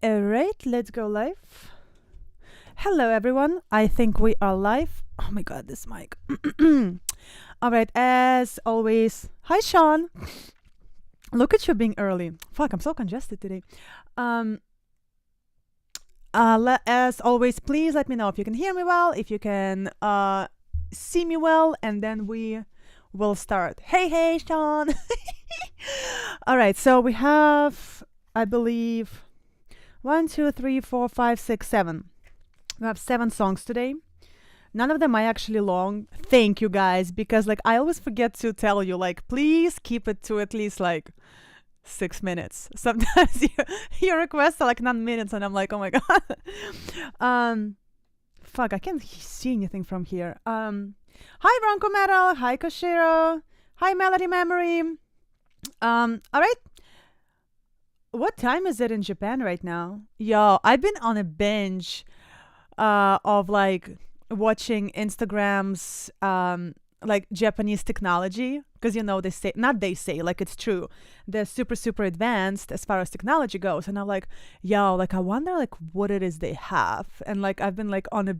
Alright, let's go live. Hello, everyone. I think we are live. Oh my god, this mic. Alright, as always, hi Sean. Look at you being early. Fuck, I'm so congested today. As always, please let me know if you can hear me well, if you can see me well, and then we will start. Hey, Sean. Alright, so we have, I believe, 1, 2, 3, 4, 5, 6, 7. We have 7 songs today. None of them are actually long. Thank you guys, because I always forget to tell you, please keep it to at least 6 minutes. Sometimes your requests are 9 minutes and I'm like, oh my god. Fuck, I can't see anything from here. Hi Bronco Metal, hi Koshiro, hi Melody Memory. Alright. What time is it in Japan right now? Yo, I've been on a binge of watching Instagram's Japanese technology, because they say, not they say, it's true, they're super advanced as far as technology goes, and I'm like, yo, I wonder what it is they have. And I've been on a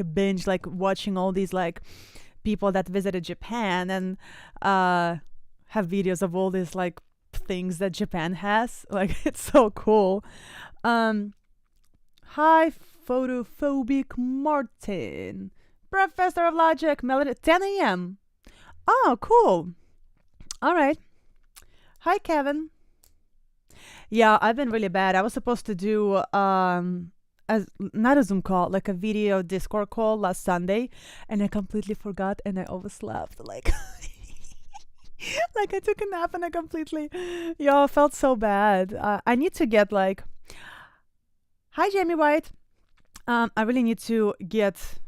binge watching all these people that visited Japan and have videos of all these things that Japan has. It's so cool. Hi Photophobic Martin, Professor of Logic, Melody, 10 a.m. Oh, cool. All right. Hi Kevin. Yeah, I've been really bad. I was supposed to do not a Zoom call, a video Discord call last Sunday, and I completely forgot and I overslept. I took a nap and I completely, I felt so bad. I need to get hi Jamie White. I really need to get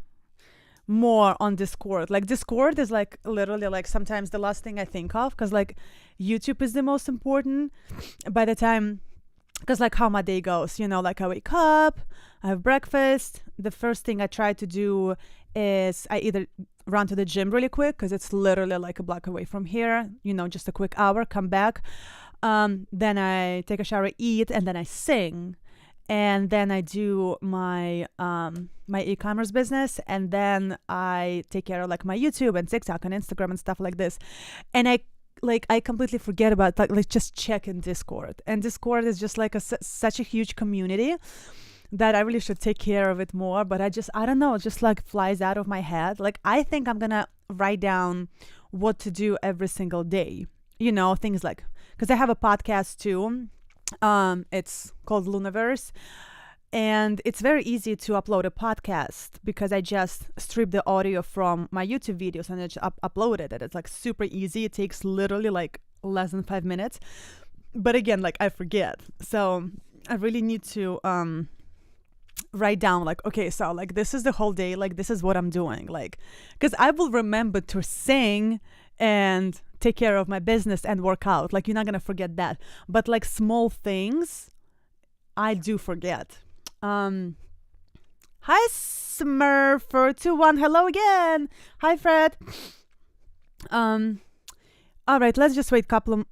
more on Discord. Discord is literally sometimes the last thing I think of, because YouTube is the most important by the time, because how my day goes, I wake up, I have breakfast, the first thing I try to do is I either run to the gym really quick, because it's literally a block away from here, just a quick hour, come back, then I take a shower, eat, and then I sing, and then I do my my e-commerce business, and then I take care of my YouTube and TikTok and Instagram and stuff like this, and I completely forget about just check in Discord, and Discord is just such a huge community that I really should take care of it more, but I don't know, it just flies out of my head. I think I'm gonna write down what to do every single day, things because I have a podcast too. It's called LUNAVERSE, and it's very easy to upload a podcast because I just strip the audio from my YouTube videos and I just uploaded it. It's super easy. It takes literally less than 5 minutes, but again, I forget, so I really need to write down okay, so this is the whole day, this is what I'm doing, because I will remember to sing and take care of my business and work out. You're not gonna forget that, but small things I do forget. Hi Smurf421, hello again. Hi Fred. All right, let's just wait couple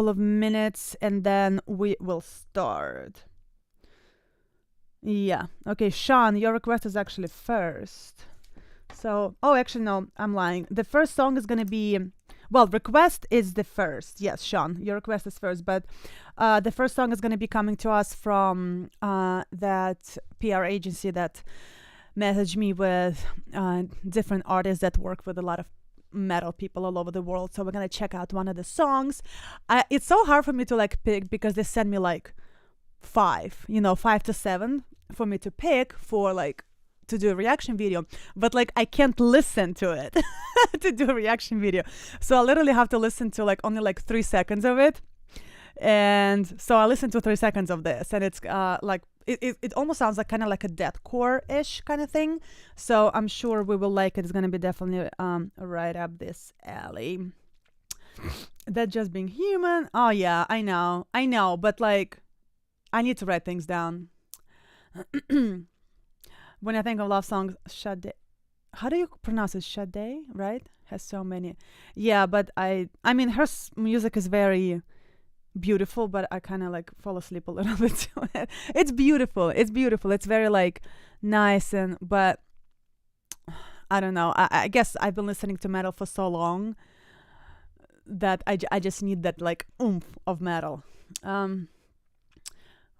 of minutes and then we will start. Yeah, okay, Sean, your request is actually first. So, actually, no, I'm lying. The first song is going to be, request is the first. Yes, Sean, your request is first. But the first song is going to be coming to us from that PR agency that messaged me with different artists that work with a lot of metal people all over the world. So we're going to check out one of the songs. It's so hard for me to pick because they send me 5 to 7 for me to pick for to do a reaction video, but I can't listen to it to do a reaction video, so I literally have to listen to only 3 seconds of it, and so I listened to 3 seconds of this, and it's it almost sounds kind of like a deathcore-ish kind of thing, so I'm sure we will like it. It's gonna be definitely right up this alley. That just being human. Oh yeah, I know, but I need to write things down. When I think of love songs, Sade, how do you pronounce it? Sade, right? Has so many. Yeah, but I mean, her music is very beautiful, but I kind of like fall asleep a little bit to it. It's beautiful. It's beautiful. It's very like nice, and but I don't know. I guess I've been listening to metal for so long that I just need that like oomph of metal.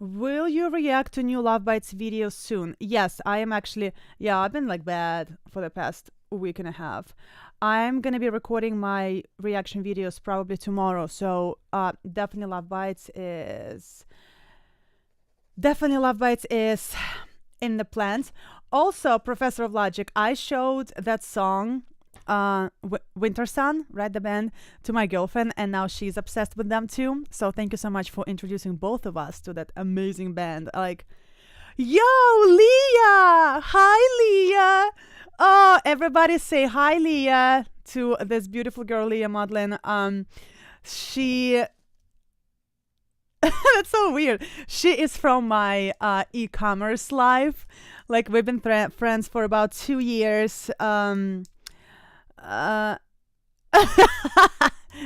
Will you react to new Love Bites videos soon? Yes, I am actually. Yeah, I've been like bad for the past week and a half. I'm gonna be recording my reaction videos probably tomorrow. So definitely Love Bites is in the plans. Also, Professor of Logic, I showed that song, Winter Sun, right, the band, to my girlfriend, and now she's obsessed with them too. So thank you so much for introducing both of us to that amazing band. Like, yo, Leah! Hi, Leah! Oh, everybody say hi, Leah, to this beautiful girl, Leah Modlin. She... That's so weird. She is from my e-commerce life. Like, we've been friends for about 2 years.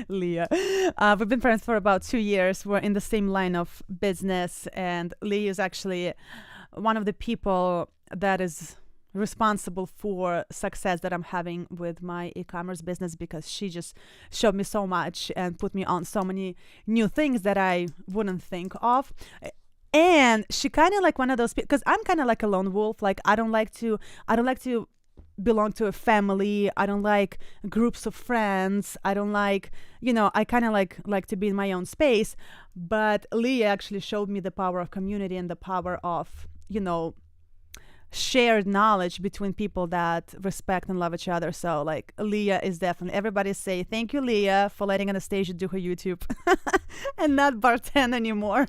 Leah. We've been friends for about 2 years. We're in the same line of business, and Leah is actually one of the people that is responsible for success that I'm having with my e-commerce business, because she just showed me so much and put me on so many new things that I wouldn't think of. And she kind of like one of those people, because I'm kind of like a lone wolf. Like, I don't like to belong to a family. I don't like groups of friends. I don't like, I kind of like to be in my own space. But Leah actually showed me the power of community and the power of, shared knowledge between people that respect and love each other. So like, Leah is definitely, everybody say thank you, Leah, for letting Anastasia do her YouTube and not bartend anymore.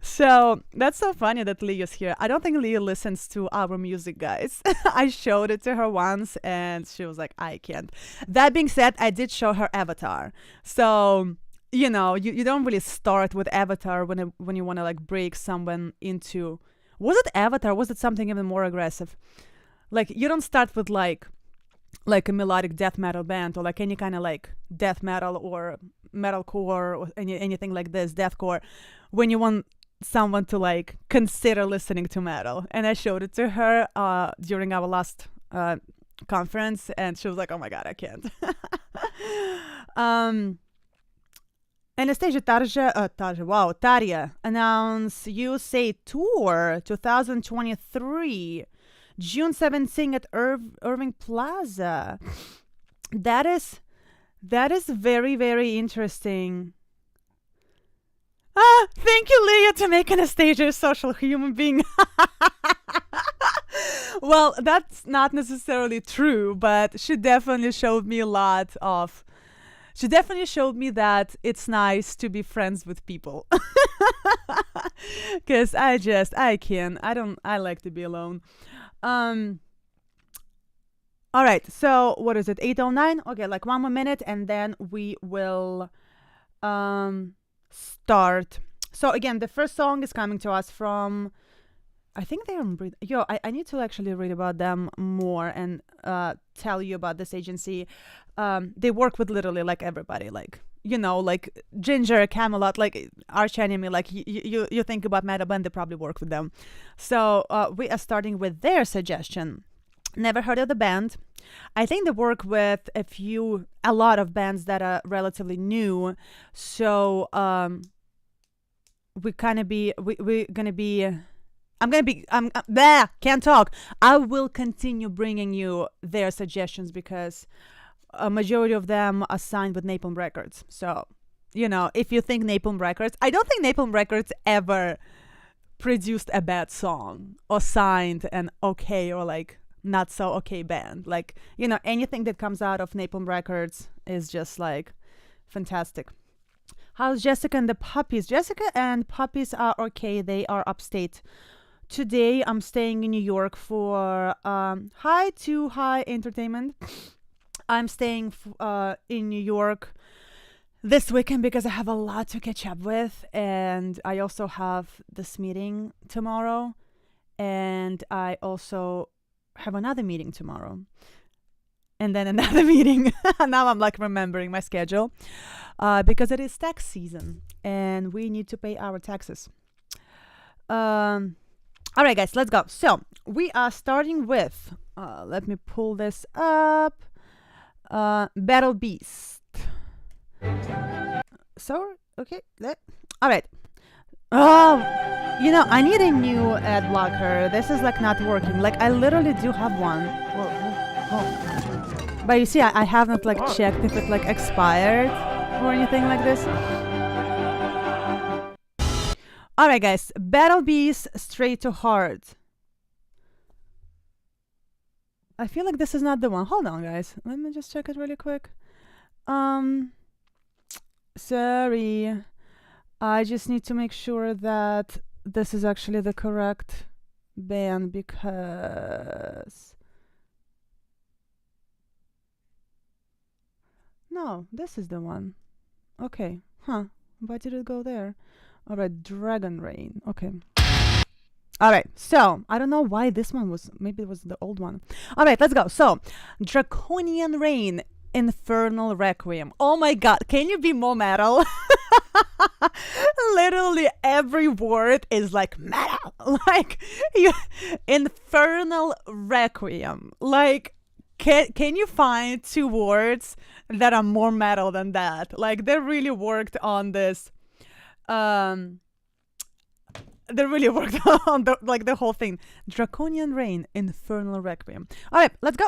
So that's so funny that Leah's here. I don't think Leah listens to our music, guys. I showed it to her once and she was like, I can't. That being said, I did show her Avatar. So you don't really start with Avatar when you want to like break someone into. Was it Avatar? Was it something even more aggressive? Like, you don't start with like a melodic death metal band or like any kind of like death metal or metalcore or anything like this, deathcore, when you want someone to like consider listening to metal. And I showed it to her during our last conference, and she was like, "Oh my god, I can't." Anastasia, Tarja announced USA Tour 2023, June 17th at Irving Plaza. That is very, very interesting. Thank you, Leah, to make Anastasia a social human being. Well, that's not necessarily true, but she definitely showed me She definitely showed me that it's nice to be friends with people. Because I like to be alone. All right, so what is it, 8:09? Okay, like 1 more minute and then we will start. So again, the first song is coming to us from, I think they are, I need to actually read about them more and tell you about this agency. They work with literally like everybody, like, like Ginger, Camelot, like Arch Enemy, like you think about metal band, they probably work with them. So we are starting with their suggestion. Never heard of the band. I think they work with a lot of bands that are relatively new. So can't talk. I will continue bringing you their suggestions because a majority of them are signed with Napalm Records. So, if you think Napalm Records, I don't think Napalm Records ever produced a bad song or signed an okay or like not so okay band. Like, anything that comes out of Napalm Records is just like fantastic. How's Jessica and the puppies? Jessica and puppies are okay. They are upstate. Today I'm staying in New York for High to High Entertainment. I'm staying in New York this weekend because I have a lot to catch up with, and I also have this meeting tomorrow, and I also have another meeting tomorrow, and then another meeting. Now I'm like remembering my schedule. because it is tax season and we need to pay our taxes. All right, guys, let's go. So we are starting with, let me pull this up, Battle Beast. So, okay, all right. Oh, I need a new ad blocker. This is like not working. Like I literally do have one. Whoa. But you see, I haven't like checked if it like expired or anything like this. Alright guys, Battle Beast Straight to Heart. I feel like this is not the one. Hold on guys, let me just check it really quick. Sorry. I just need to make sure that this is actually the correct band because... No, this is the one. Okay, why did it go there? Alright, Dragon Rain. Okay. Alright, so I don't know why this one was. Maybe it was the old one. Alright, let's go. So, Draconian Rain, Infernal Requiem. Oh my god, can you be more metal? Literally every word is like metal. Like, Infernal Requiem. Like, can you find two words that are more metal than that? Like, they really worked on this. They really worked on the whole thing. Draconian Rain, Infernal Requiem. All right, let's go.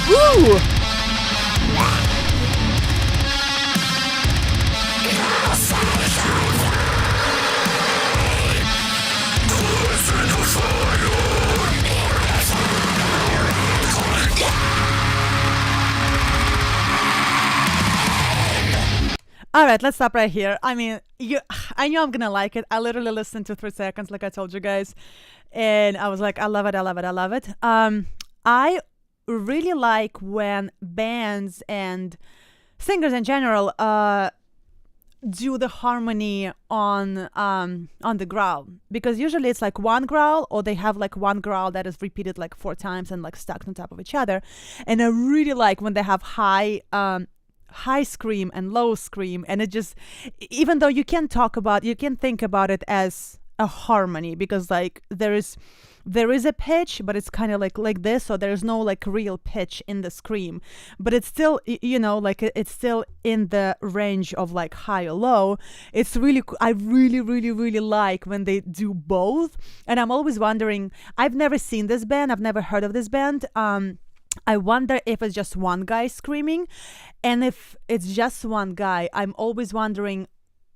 Woo! All right, let's stop right here. I mean, I knew I'm gonna like it. I literally listened to 3 seconds, like I told you guys, and I was like, I love it, I love it, I love it. I really like when bands and singers in general do the harmony on the growl, because usually it's like one growl, or they have like one growl that is repeated like 4 times and like stacked on top of each other. And I really like when they have high scream and low scream, and it just, even though you can think about it as a harmony, because like there is a pitch, but it's kind of like this, so there's no like real pitch in the scream, but it's still, like it's still in the range of like high or low. It's really I really like when they do both. And I'm always wondering, I've never seen this band, I've never heard of this band. I wonder if it's just one guy screaming, and if it's just one guy, I'm always wondering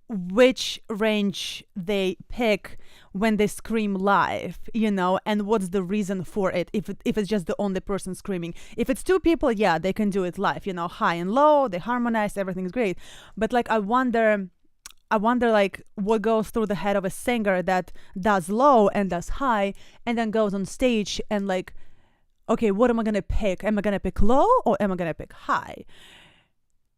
which range they pick when they scream live, and what's the reason for it, if it's just the only person screaming. If it's 2 people, yeah, they can do it live, high and low, they harmonize, everything's great. But like I wonder like what goes through the head of a singer that does low and does high and then goes on stage and like, okay, what am I gonna pick? Am I gonna pick low or am I gonna pick high?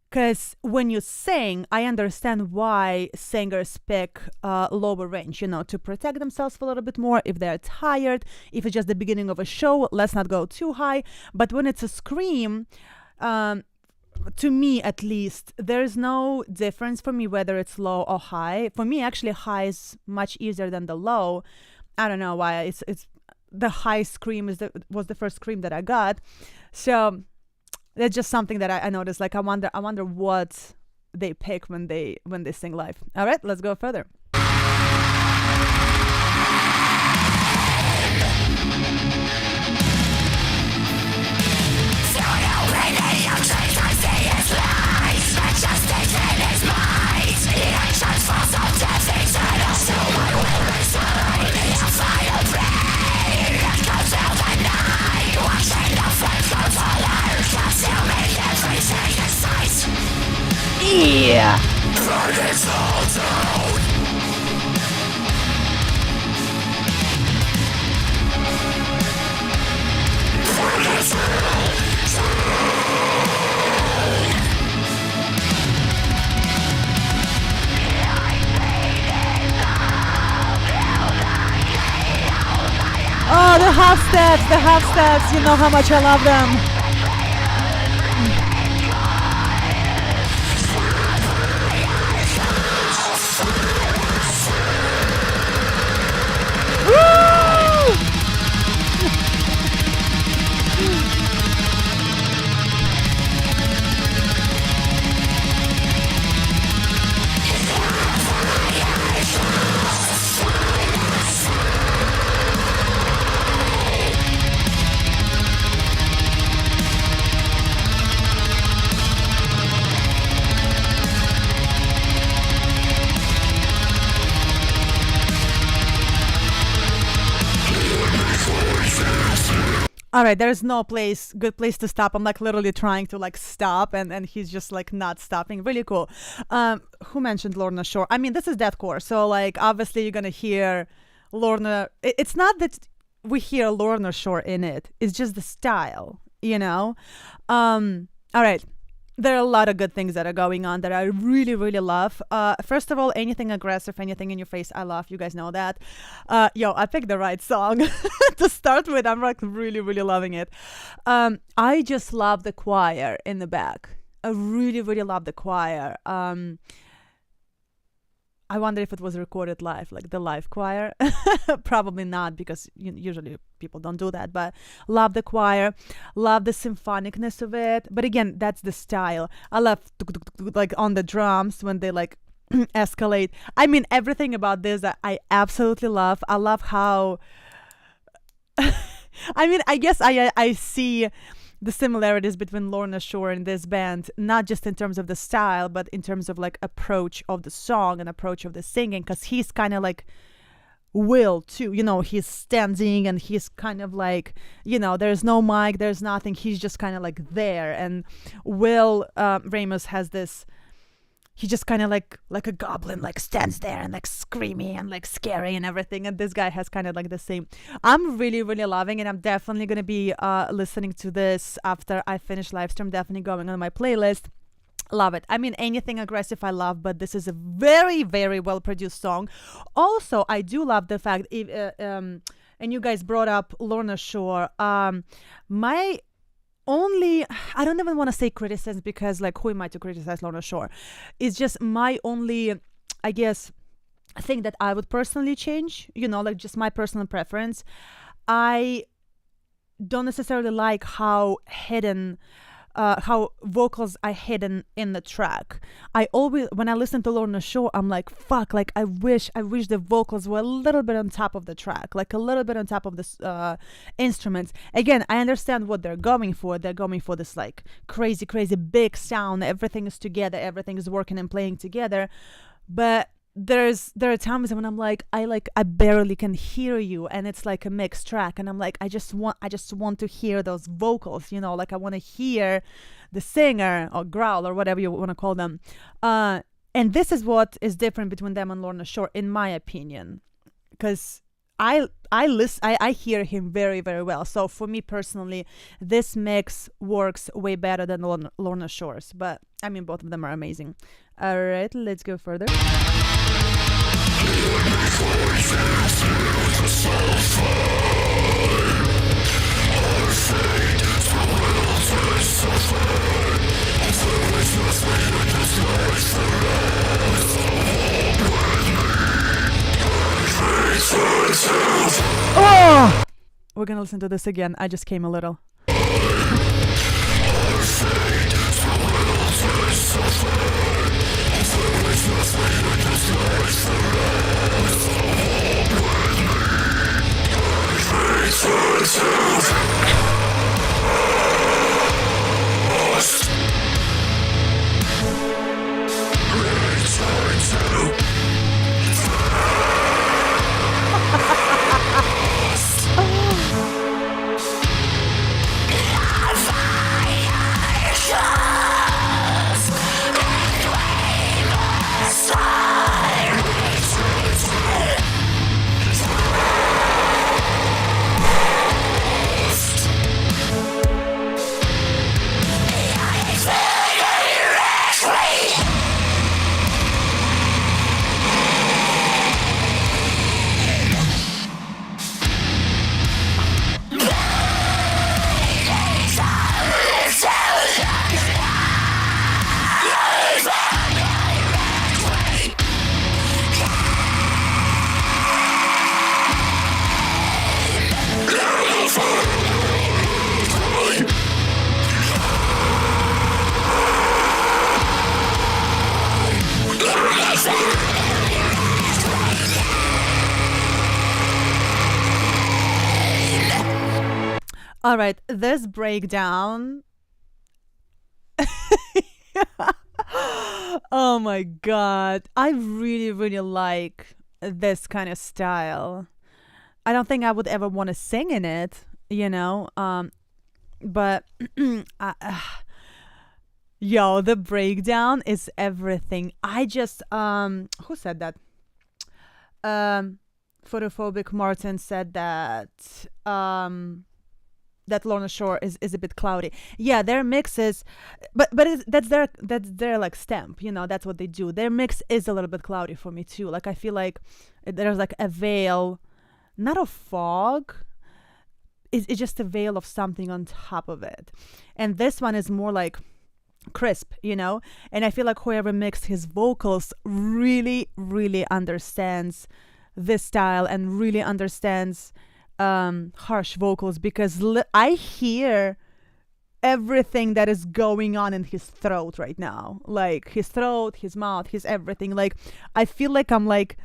Because when you sing, I understand why singers pick lower range, to protect themselves a little bit more if they're tired. If it's just the beginning of a show, let's not go too high. But when it's a scream, to me at least, there's no difference for me whether it's low or high. For me, actually, high is much easier than the low. I don't know why. It's the high scream was the first scream that I got. So that's just something that I noticed. Like I wonder what they pick when they sing live. All right, let's go further. Consume me, everything inside. Oh, the half steps, you know how much I love them. All right, there's no good place to stop. I'm like literally trying to like stop, and he's just like not stopping. Really cool. Who mentioned Lorna Shore? I mean, this is deathcore, so like obviously you're gonna hear Lorna. It's not that we hear Lorna Shore in it. It's just the style, you know. All right. There are a lot of good things that are going on that I really, really love. First of all, anything aggressive, anything in your face, I love. You guys know that. I picked the right song to start with. I'm like really, really loving it. I just love the choir in the back. I really, really love the choir. I wonder if it was recorded live, like the live choir. Probably not, because usually people don't do that. But love the choir, love the symphonicness of it. But again, that's the style. I love like on the drums when they like escalate. I mean, everything about this I absolutely love. I love how. I mean, I guess I see the similarities between Lorna Shore and this band, not just in terms of the style, but in terms of like approach of the song and approach of the singing, because he's kind of like Will too, he's standing and he's kind of like, there's no mic, there's nothing, he's just kind of like there. And Will Ramos has this, he just kind of like a goblin, like stands there and like screaming and like scary and everything. And this guy has kind of like the same. I'm really, really loving it. I'm definitely going to be listening to this after I finish LiveStream, definitely going on my playlist. Love it. I mean, anything aggressive I love, but this is a very, very well produced song. Also, I do love the fact, and you guys brought up Lorna Shore. My only, I don't even want to say criticism, because like who am I to criticize Lorna Shore? It's just my only, I guess, thing that I would personally change, like just my personal preference. I don't necessarily like how vocals are hidden in the track. I always, when I listen to Lorna Shore, I'm like, fuck, like I wish the vocals were a little bit on top of the track, like a little bit on top of the instruments. Again, I understand what they're going for. They're going for this like crazy big sound. Everything is together. Everything is working and playing together. But there are times when I'm like I barely can hear you, and it's like a mixed track, and I'm like I just want to hear those vocals, like I want to hear the singer or growl or whatever you want to call them. And this is what is different between them and Lorna Shore, in my opinion, because I hear him very, very well. So for me personally, this mix works way better than Lorna Shore's. But I mean, both of them are amazing. All right, let's go further. Oh! We're gonna listen to this again. I just came a little. All right, this breakdown. Oh my god, I really, really like this kind of style. I don't think I would ever want to sing in it, but yo, the breakdown is everything. I just who said that? Photophobic Martin said that Lorna Shore is a bit cloudy. Yeah, their mix is, but that's their like stamp. That's what they do. Their mix is a little bit cloudy for me too. Like I feel like there's like a veil, not a fog. It's just a veil of something on top of it, and this one is more like crisp, and I feel like whoever mixed his vocals really, really understands this style and really understands harsh vocals, because I hear everything that is going on in his throat right now, like his throat, his mouth, his everything. Like I feel like I'm like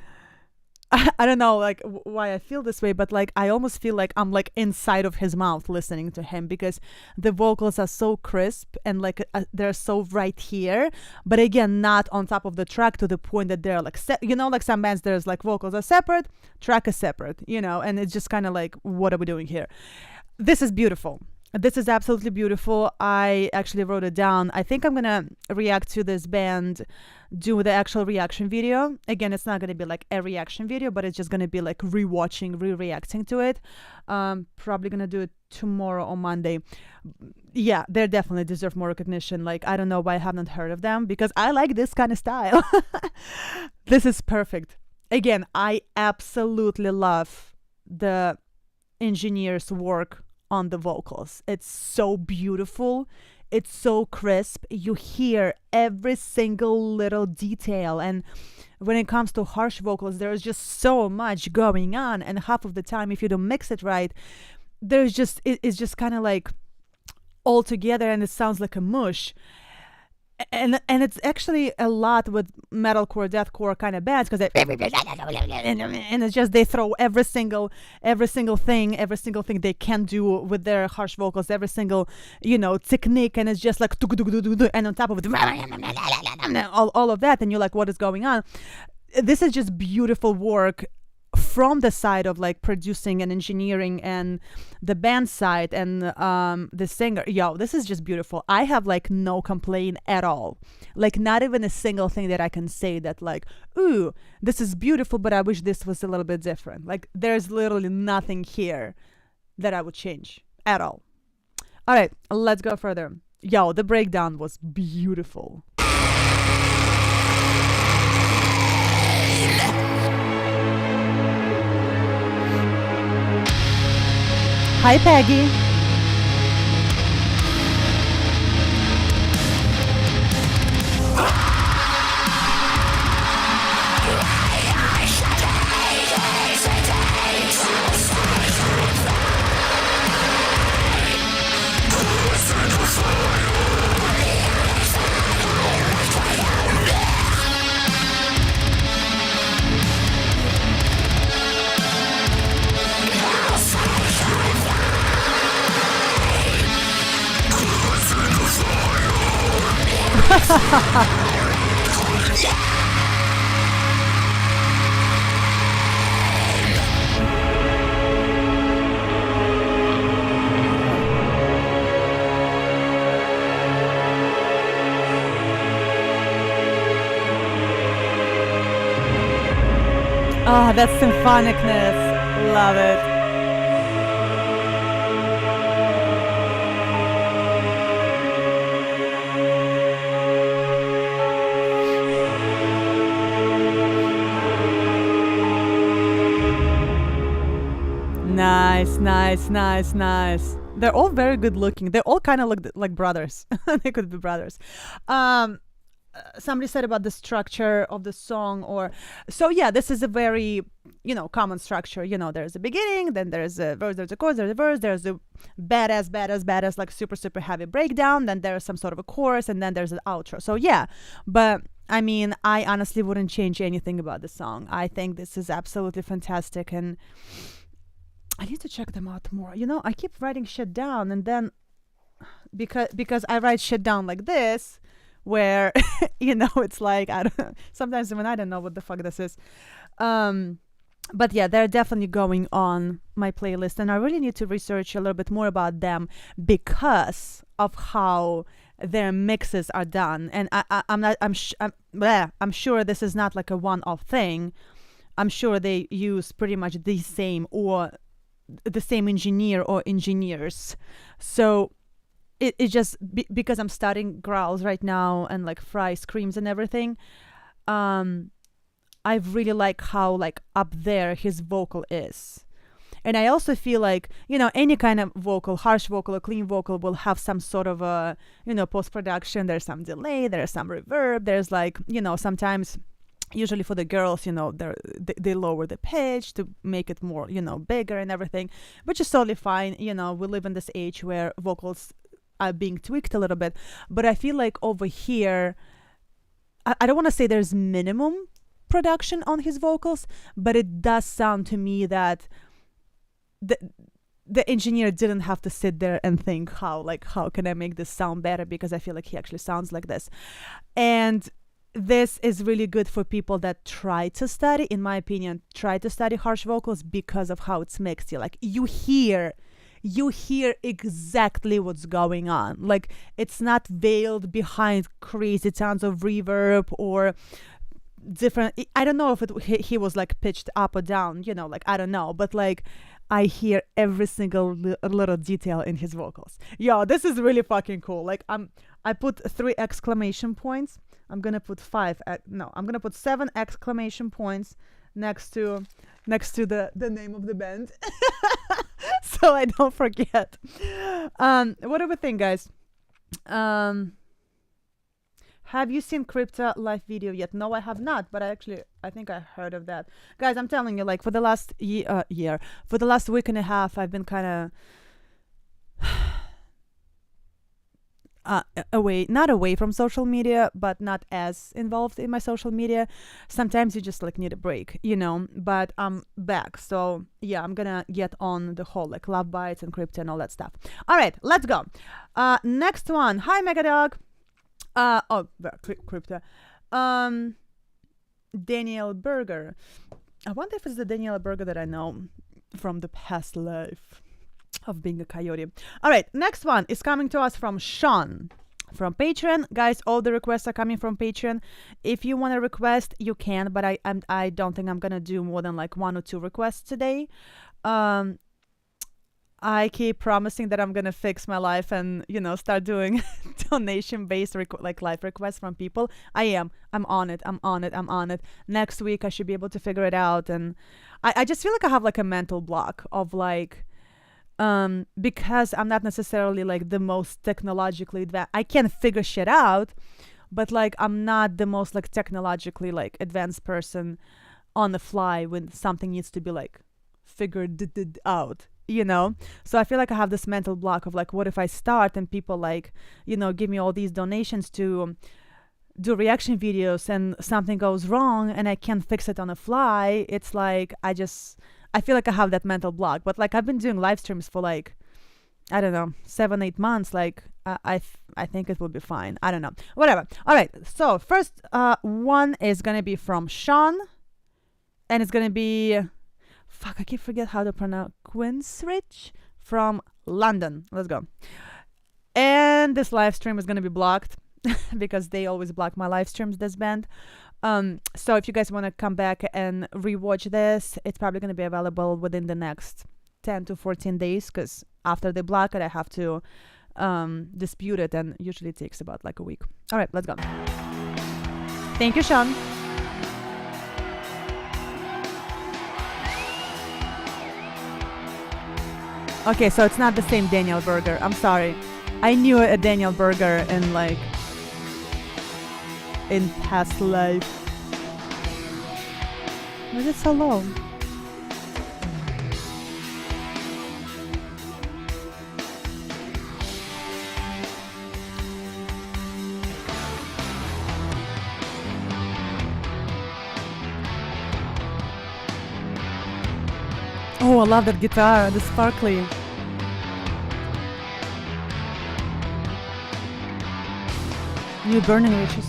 I don't know like why I feel this way, but like I almost feel like I'm like inside of his mouth listening to him, because the vocals are so crisp and like they're so right here, but again not on top of the track to the point that they're like like some bands there's like vocals are separate, track is separate, and it's just kind of like, what are we doing here? This is beautiful. This is absolutely beautiful. I actually wrote it down. I think I'm gonna react to this band, do the actual reaction video. Again, it's not gonna be like a reaction video, but it's just gonna be like rewatching, re-reacting to it. Probably gonna do it tomorrow or Monday. Yeah, they definitely deserve more recognition. Like I don't know why I haven't heard of them, because I like this kind of style. This is perfect. Again, I absolutely love the engineer's work on the vocals. It's so beautiful. It's so crisp. You hear every single little detail. And when it comes to harsh vocals, there's just so much going on. And half of the time, if you don't mix it right, it's just kind of like all together and it sounds like a mush. And it's actually a lot with metalcore, deathcore kind of bands, because and it's just they throw every single thing they can do with their harsh vocals, every single technique, and it's just like and on top of it all of that, and you're like, what is going on? This is just beautiful work from the side of like producing and engineering and the band side and the singer. This is just beautiful. I have like no complaint at all, like not even a single thing that I can say that like, ooh, this is beautiful, but I wish this was a little bit different. Like there's literally nothing here that I would change at all. All right, let's go further. The breakdown was beautiful. Hi, Peggy. Oh, that symphonicness. Love it. Nice. They're all very good looking. They all kind of look like brothers. They could be brothers. Somebody said about the structure of the song, this is a very common structure. There's a beginning, then there's a verse, there's a chorus, there's a verse, there's a badass like super heavy breakdown, then there's some sort of a chorus, and then there's an outro. But I mean, I honestly wouldn't change anything about the song. I think this is absolutely fantastic, and I need to check them out more. I keep writing shit down, and then because I write shit down like this, where it's like I don't. Sometimes when I don't know what the fuck this is. But yeah, they're definitely going on my playlist, and I really need to research a little bit more about them because of how their mixes are done. And I'm sure this is not like a one-off thing. I'm sure they use pretty much the same engineer or engineers. So it just because I'm studying growls right now and like fry screams and everything. I really like how like up there his vocal is. And I also feel like, any kind of vocal, harsh vocal or clean vocal will have some sort of a, post-production. There's some delay, there's some reverb. There's like, sometimes, usually for the girls, they lower the pitch to make it more, bigger and everything, which is totally fine. We live in this age where vocals are being tweaked a little bit. But I feel like over here, I don't want to say there's minimum production on his vocals, but it does sound to me that the engineer didn't have to sit there and think how can I make this sound better, because I feel like he actually sounds like this. And this is really good for people that try to study, in my opinion, harsh vocals because of how it's mixed. You hear exactly what's going on. Like, it's not veiled behind crazy tons of reverb or different. I don't know if he was like pitched up or down, I don't know, but like I hear every single little detail in his vocals. Yo, this is really fucking cool. Like I put 3 exclamation points. I'm gonna put 7 exclamation points next to the name of the band so I don't forget. What do we think, guys? Have you seen Crypta live video yet? No, I have not, but I think I heard of that. Guys, I'm telling you, like for the last for the last week and a half, I've been kind of not away from social media, but not as involved in my social media. Sometimes you just like need a break, but I'm back. So yeah, I'm gonna get on the whole like love bites and Crypta and all that stuff. All right, let's go. Next one. Hi, Megadog. Crypta. Daniel Berger. I wonder if it's the Daniel Berger that I know from the past life of being a coyote. All right, next one is coming to us from Sean from Patreon. Guys, all the requests are coming from Patreon. If you want to request, you can, but I don't think I'm gonna do more than like 1 or 2 requests today. I keep promising that I'm gonna fix my life and start doing donation-based live requests from people. I'm on it. Next week I should be able to figure it out, and I just feel like I have like a mental block of like because I'm not necessarily like the most technologically advanced. I can figure shit out, but like I'm not the most like technologically like advanced person on the fly when something needs to be like figured out. So I feel like I have this mental block of like, what if I start and people like, give me all these donations to do reaction videos and something goes wrong and I can't fix it on the fly. It's like, I feel like I have that mental block. But like I've been doing live streams for like, I don't know, 7-8 months. Like I think it will be fine. I don't know, whatever. All right. So first one is going to be from Sean, and it's going to be, I keep forget how to pronounce, Quinsrich from London. Let's go. And this live stream is going to be blocked because they always block my live streams, this band. So if you guys want to come back and rewatch this, it's probably going to be available within the next 10 to 14 days, because after they block it, I have to dispute it, and usually it takes about like a week. All right, let's go. Thank you, Sean. Okay, so it's not the same Daniel Berger. I'm sorry. I knew a Daniel Berger in past life. Why is it so low? Oh, I love that guitar, the sparkly. New burning witches.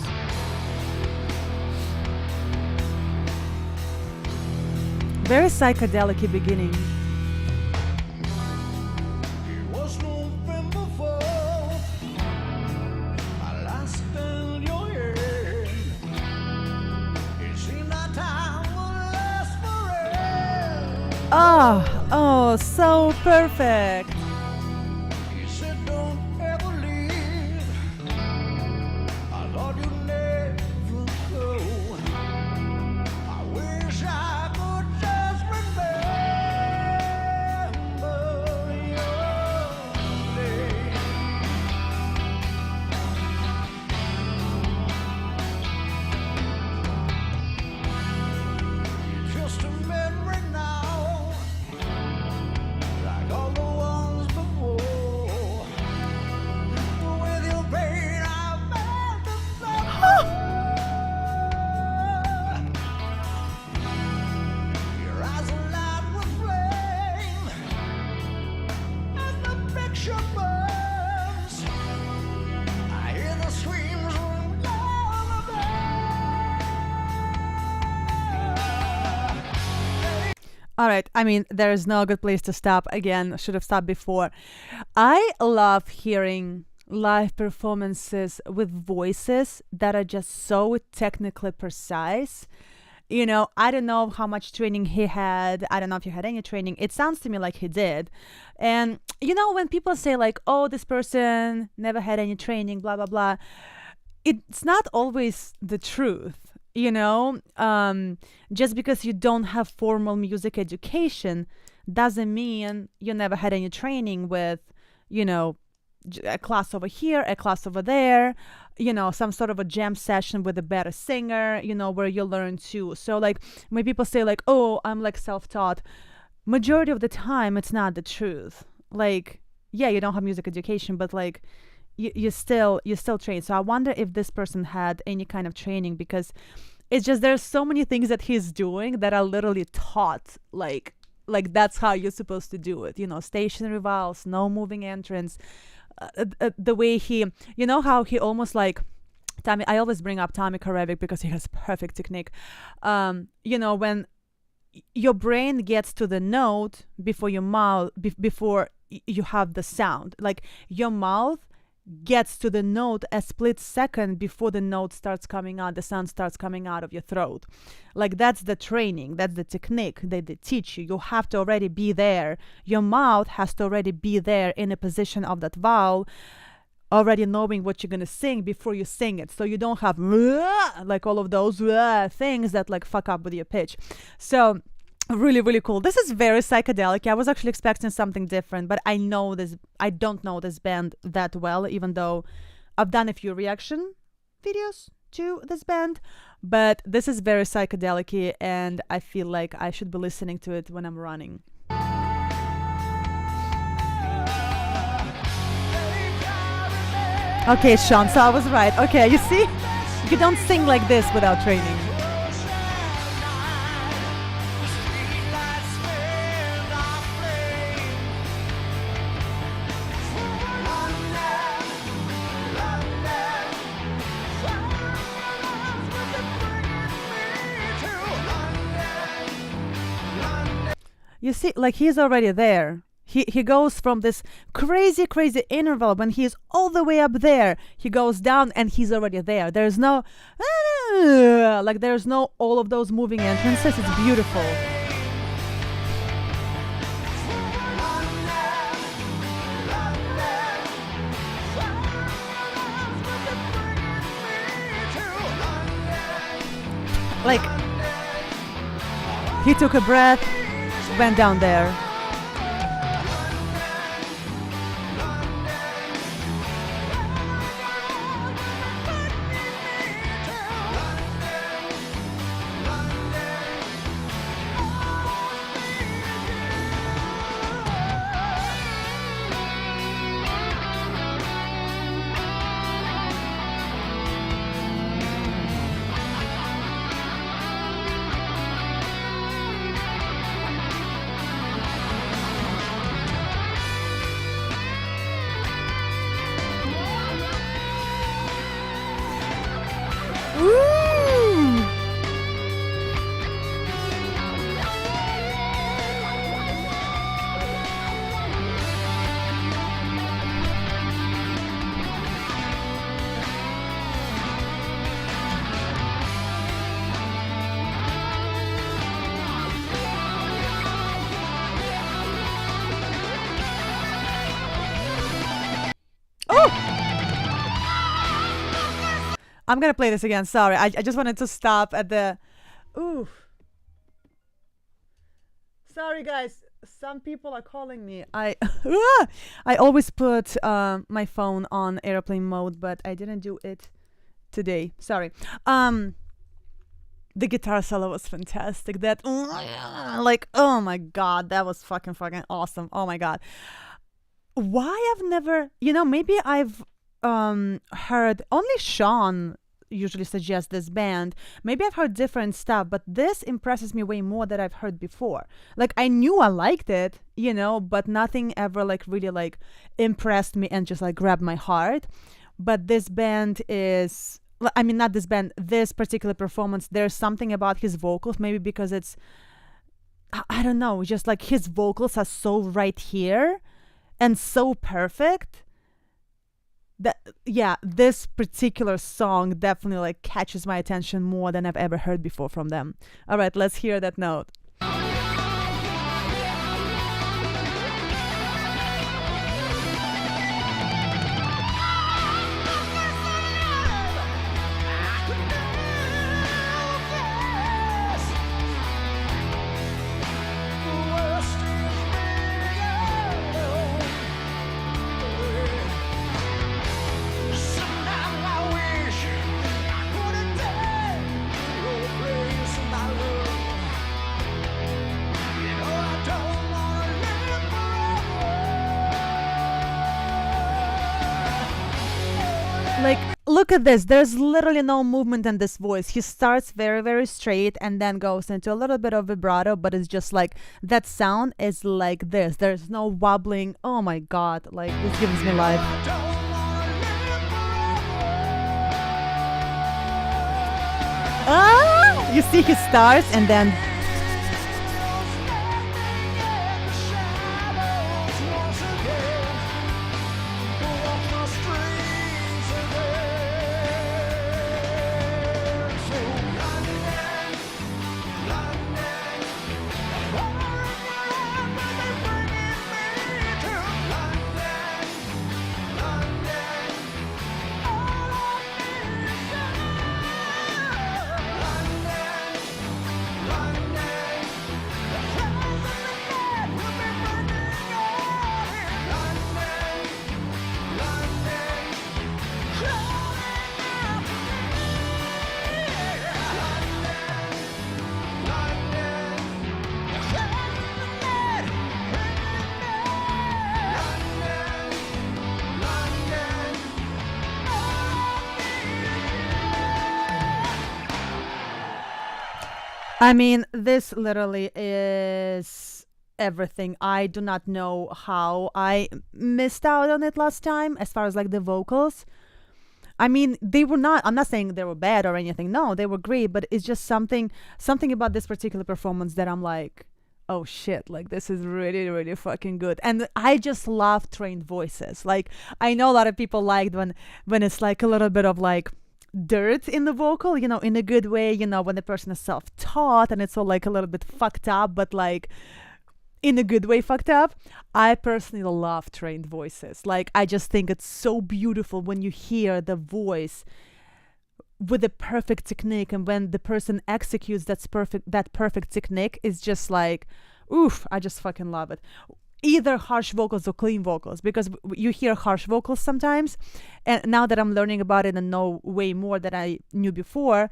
Very psychedelic beginning. It was November 4th. I last held your hand. It seemed that time would last forever. Oh, so perfect. You said don't ever leave. I thought you'd never go. I wish I could just remember your name. Just a memory now, like all the ones before. With your pain, I felt the summer. Your eyes alight with flame, as the picture burns. I hear the screams from lullaby. All right. I mean, there is no good place to stop. Again, should have stopped before. I love hearing live performances with voices that are just so technically precise. You know, I don't know how much training he had. I don't know if he had any training. It sounds to me like he did. And, you know, when people say, like, oh, this person never had any training, blah, blah, blah, it's not always the truth. You know, just because you don't have formal music education doesn't mean you never had any training with, you know, a class over here, a class over there, you know, some sort of a jam session with a better singer, you know, where you learn too. So like when people say like, oh, I'm like self-taught, majority of the time it's not the truth. Like, yeah, you don't have music education, but like you still train. So I wonder if this person had any kind of training, because it's just there's so many things that he's doing that are literally taught, like that's how you're supposed to do it, you know, stationary vowels, no moving entrance, the way he, you know, how he almost like Tommy, I always bring up Tommy Karevic because he has perfect technique. You know, when your brain gets to the note before your mouth, before you have the sound, like your mouth gets to the note a split second before the note starts coming out, the sound starts coming out of your throat. Like that's the training, that's the technique that they teach you. You have to already be there. Your mouth has to already be there in a position of that vowel, already knowing what you're going to sing before you sing it. So you don't have like all of those things that like fuck up with your pitch. So really, really cool. This is very psychedelic. I was actually expecting something different, but I don't know this band that well, even though I've done a few reaction videos to this band. But this is very psychedelic, and I feel like I should be listening to it when I'm running. Okay, Sean, so I was right. Okay, you see? You don't sing like this without training. You see, like he's already there. He goes from this crazy interval when he's all the way up there. He goes down and he's already there. There's no, like there's no all of those moving entrances. It's beautiful. Like, he took a breath, went down there. I'm gonna play this again. Sorry, I just wanted to stop at the. Ooh. Sorry, guys. Some people are calling me. I always put my phone on airplane mode, but I didn't do it today. Sorry. The guitar solo was fantastic. That like, oh my god, that was fucking awesome. Oh my god. Why I've never, maybe I've heard only Sean usually suggests this band. Maybe I've heard different stuff, but this impresses me way more than I've heard before. Like, I knew I liked it, but nothing ever like really like impressed me and just like grabbed my heart. But this band is, I mean, not this band, this particular performance, there's something about his vocals, maybe because it's, I don't know, just like his vocals are so right here and so perfect that, yeah, this particular song definitely like catches my attention more than I've ever heard before from them. All right, let's hear that note. Like, look at this. There's literally no movement in this voice. He starts very, very straight and then goes into a little bit of vibrato, but it's just like that sound is like this. There's no wobbling. Oh my god. Like, this gives me life. Ah! You see, he starts and then. I mean, this literally is everything. I do not know how I missed out on it last time as far as like the vocals. I mean, they were not, I'm not saying they were bad or anything. No, they were great, but it's just something about this particular performance that I'm like, oh shit, like this is really, really fucking good. And I just love trained voices. Like, I know a lot of people liked when it's like a little bit of like dirt in the vocal, in a good way, when the person is self-taught and it's all like a little bit fucked up, but like in a good way fucked up. I personally love trained voices. Like, I just think it's so beautiful when you hear the voice with the perfect technique, and when the person executes that perfect technique is just like, oof, I just fucking love it. Either harsh vocals or clean vocals, because you hear harsh vocals sometimes, and now that I'm learning about it and know way more than I knew before,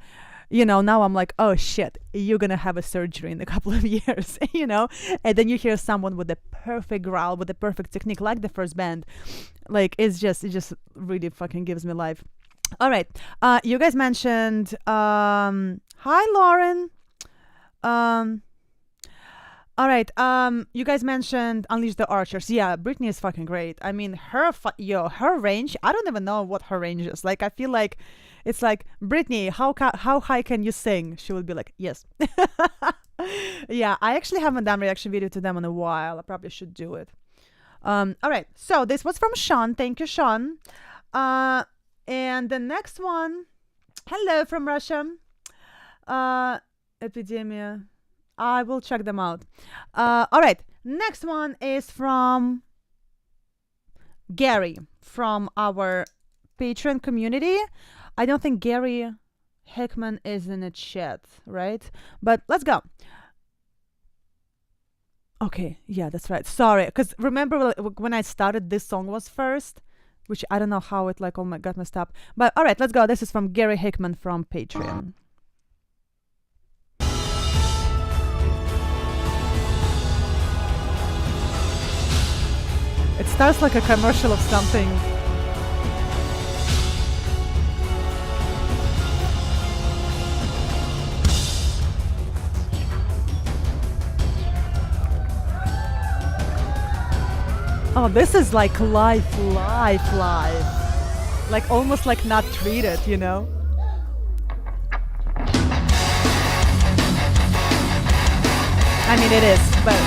now I'm like, oh shit, you're gonna have a surgery in a couple of years, and then you hear someone with a perfect growl, with a perfect technique, like the first band. Like, it just really fucking gives me life. All right, you guys mentioned hi Lauren. All right, you guys mentioned Unleash the Archers. Yeah, Britney is fucking great. I mean, her range, I don't even know what her range is. Like, I feel like it's like, Britney, how high can you sing? She would be like, yes. Yeah, I actually haven't done reaction video to them in a while. I probably should do it. All right, so this was from Sean. Thank you, Sean. And the next one, hello from Russia. Epidemia. I will check them out. All right. Next one is from Gary from our Patreon community. I don't think Gary Hickman is in it yet, right? But let's go. Okay, yeah, that's right. Sorry, because remember when I started, this song was first, which I don't know how it like, oh my god, messed up. But all right, let's go. This is from Gary Hickman from Patreon. It starts like a commercial of something. Oh, this is like live. Like almost like not treated, you know? I mean, it is, but...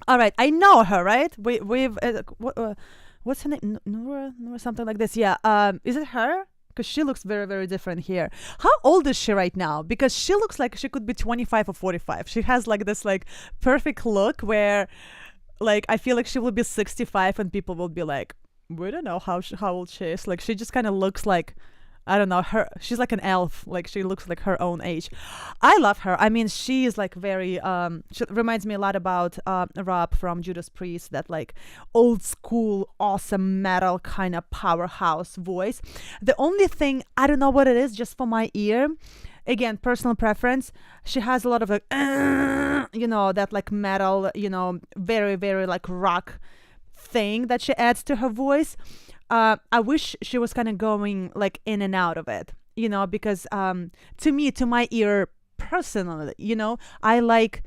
All right, I know her, right? We've what's her name? Nora, something like this. Yeah. Is it her? Because she looks very, very different here. How old is she right now? Because she looks like she could be 25 or 45. She has like this like perfect look where, like, I feel like she will be 65 and people will be like, we don't know how old she is. Like, she just kind of looks like, I don't know, she's like an elf. Like, she looks like her own age. I love her. I mean, she is like very she reminds me a lot about Rob from Judas Priest, that like old school awesome metal kind of powerhouse voice. The only thing, I don't know what it is, just for my ear, again, personal preference, she has a lot of like you know, that like metal, you know, very, very like rock thing that she adds to her voice. I wish she was kind of going like in and out of it, you know, because to me, to my ear personally, you know, I like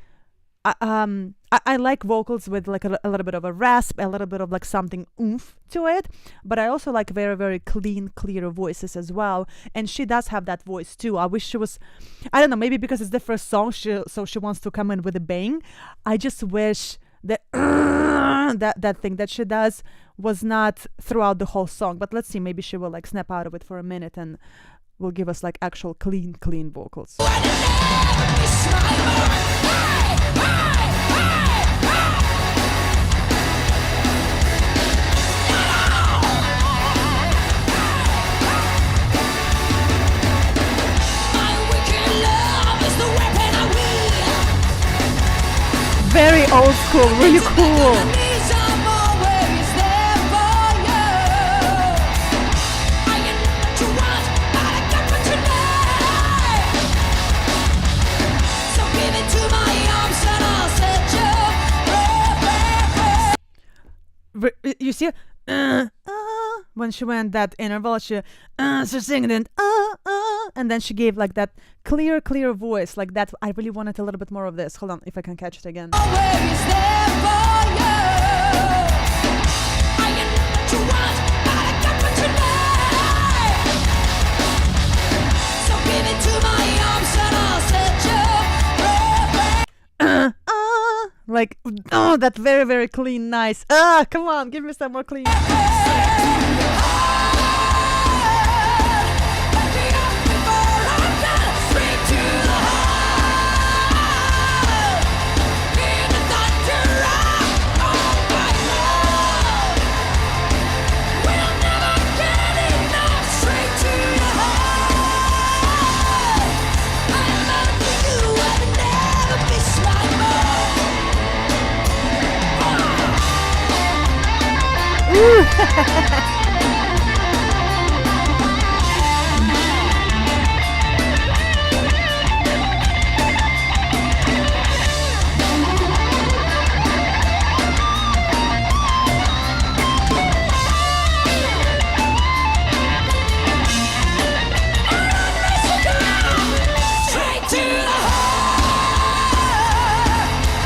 vocals with like a little bit of a rasp, a little bit of like something oomph to it, but I also like very, very clean, clear voices as well. And she does have that voice too. I wish she was, I don't know, maybe because it's the first song, so she wants to come in with a bang. I just wish that that thing that she does was not throughout the whole song. But let's see, maybe she will like snap out of it for a minute and will give us like actual clean vocals. Very old school, really cool. You see, when she went that interval, she singing it, and then she gave like that clear voice, like that. I really wanted a little bit more of this. Hold on, if I can catch it again. Like, oh, that very, very clean, nice. Come on, give me some more clean.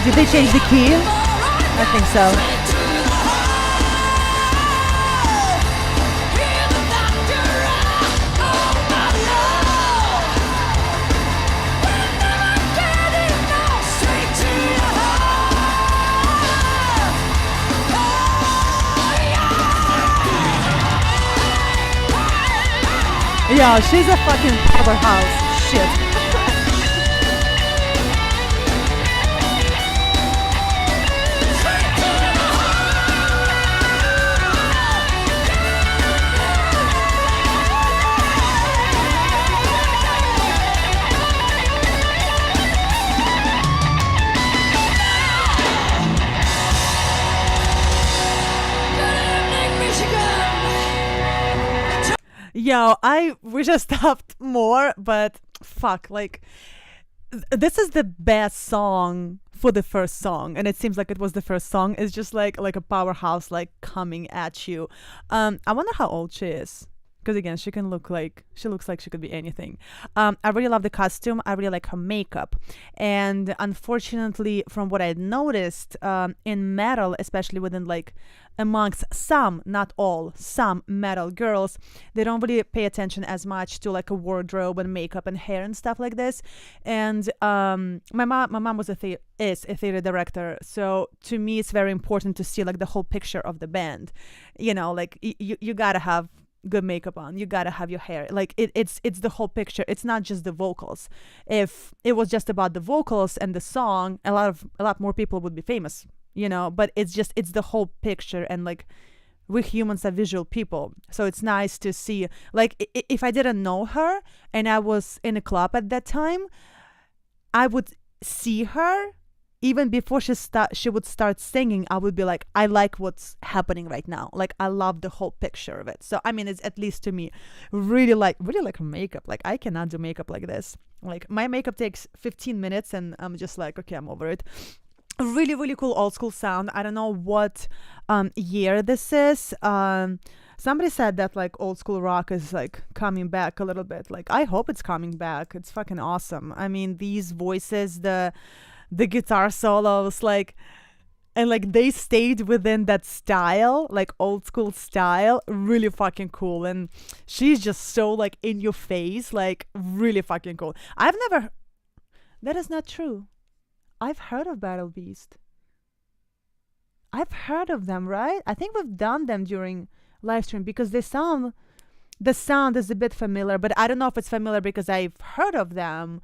Did they change the key? I think so. Yeah, she's a fucking powerhouse. Shit. Yo, I wish I stopped more, but fuck, like, this is the best song for the first song, and it seems like it was the first song. It's just like a powerhouse, like, coming at you. I wonder how old she is, because again, she looks like she could be anything. I really love the costume. I really like her makeup, and unfortunately, from what I noticed, in metal, especially within like amongst some, not all, some metal girls, they don't really pay attention as much to like a wardrobe and makeup and hair and stuff like this. And my mom was is a theater director, so to me it's very important to see like the whole picture of the band. You know, like you gotta have good makeup on, you gotta have your hair, like it's the whole picture. It's not just the vocals. If it was just about the vocals and the song, a lot more people would be famous, you know. But it's the whole picture, and like we humans are visual people, so it's nice to see, like, if I didn't know her and I was in a club at that time, I would see her even before she would start singing. I would be like, I like what's happening right now, like I love the whole picture of it. So I mean, it's, at least to me, really like her makeup. Like I cannot do makeup like this. Like my makeup takes 15 minutes and I'm just like, okay, I'm over it. Really, really cool old school sound. I don't know what year this is. Somebody said that like old school rock is like coming back a little bit. Like I hope it's coming back. It's fucking awesome. I mean, these voices, the guitar solos, like, and like they stayed within that style, like old school style. Really fucking cool. And she's just so like in your face, like really fucking cool. That is not true. I've heard of Battle Beast. I've heard of them, right? I think we've done them during LiveStream, because the sound is a bit familiar, but I don't know if it's familiar because I've heard of them,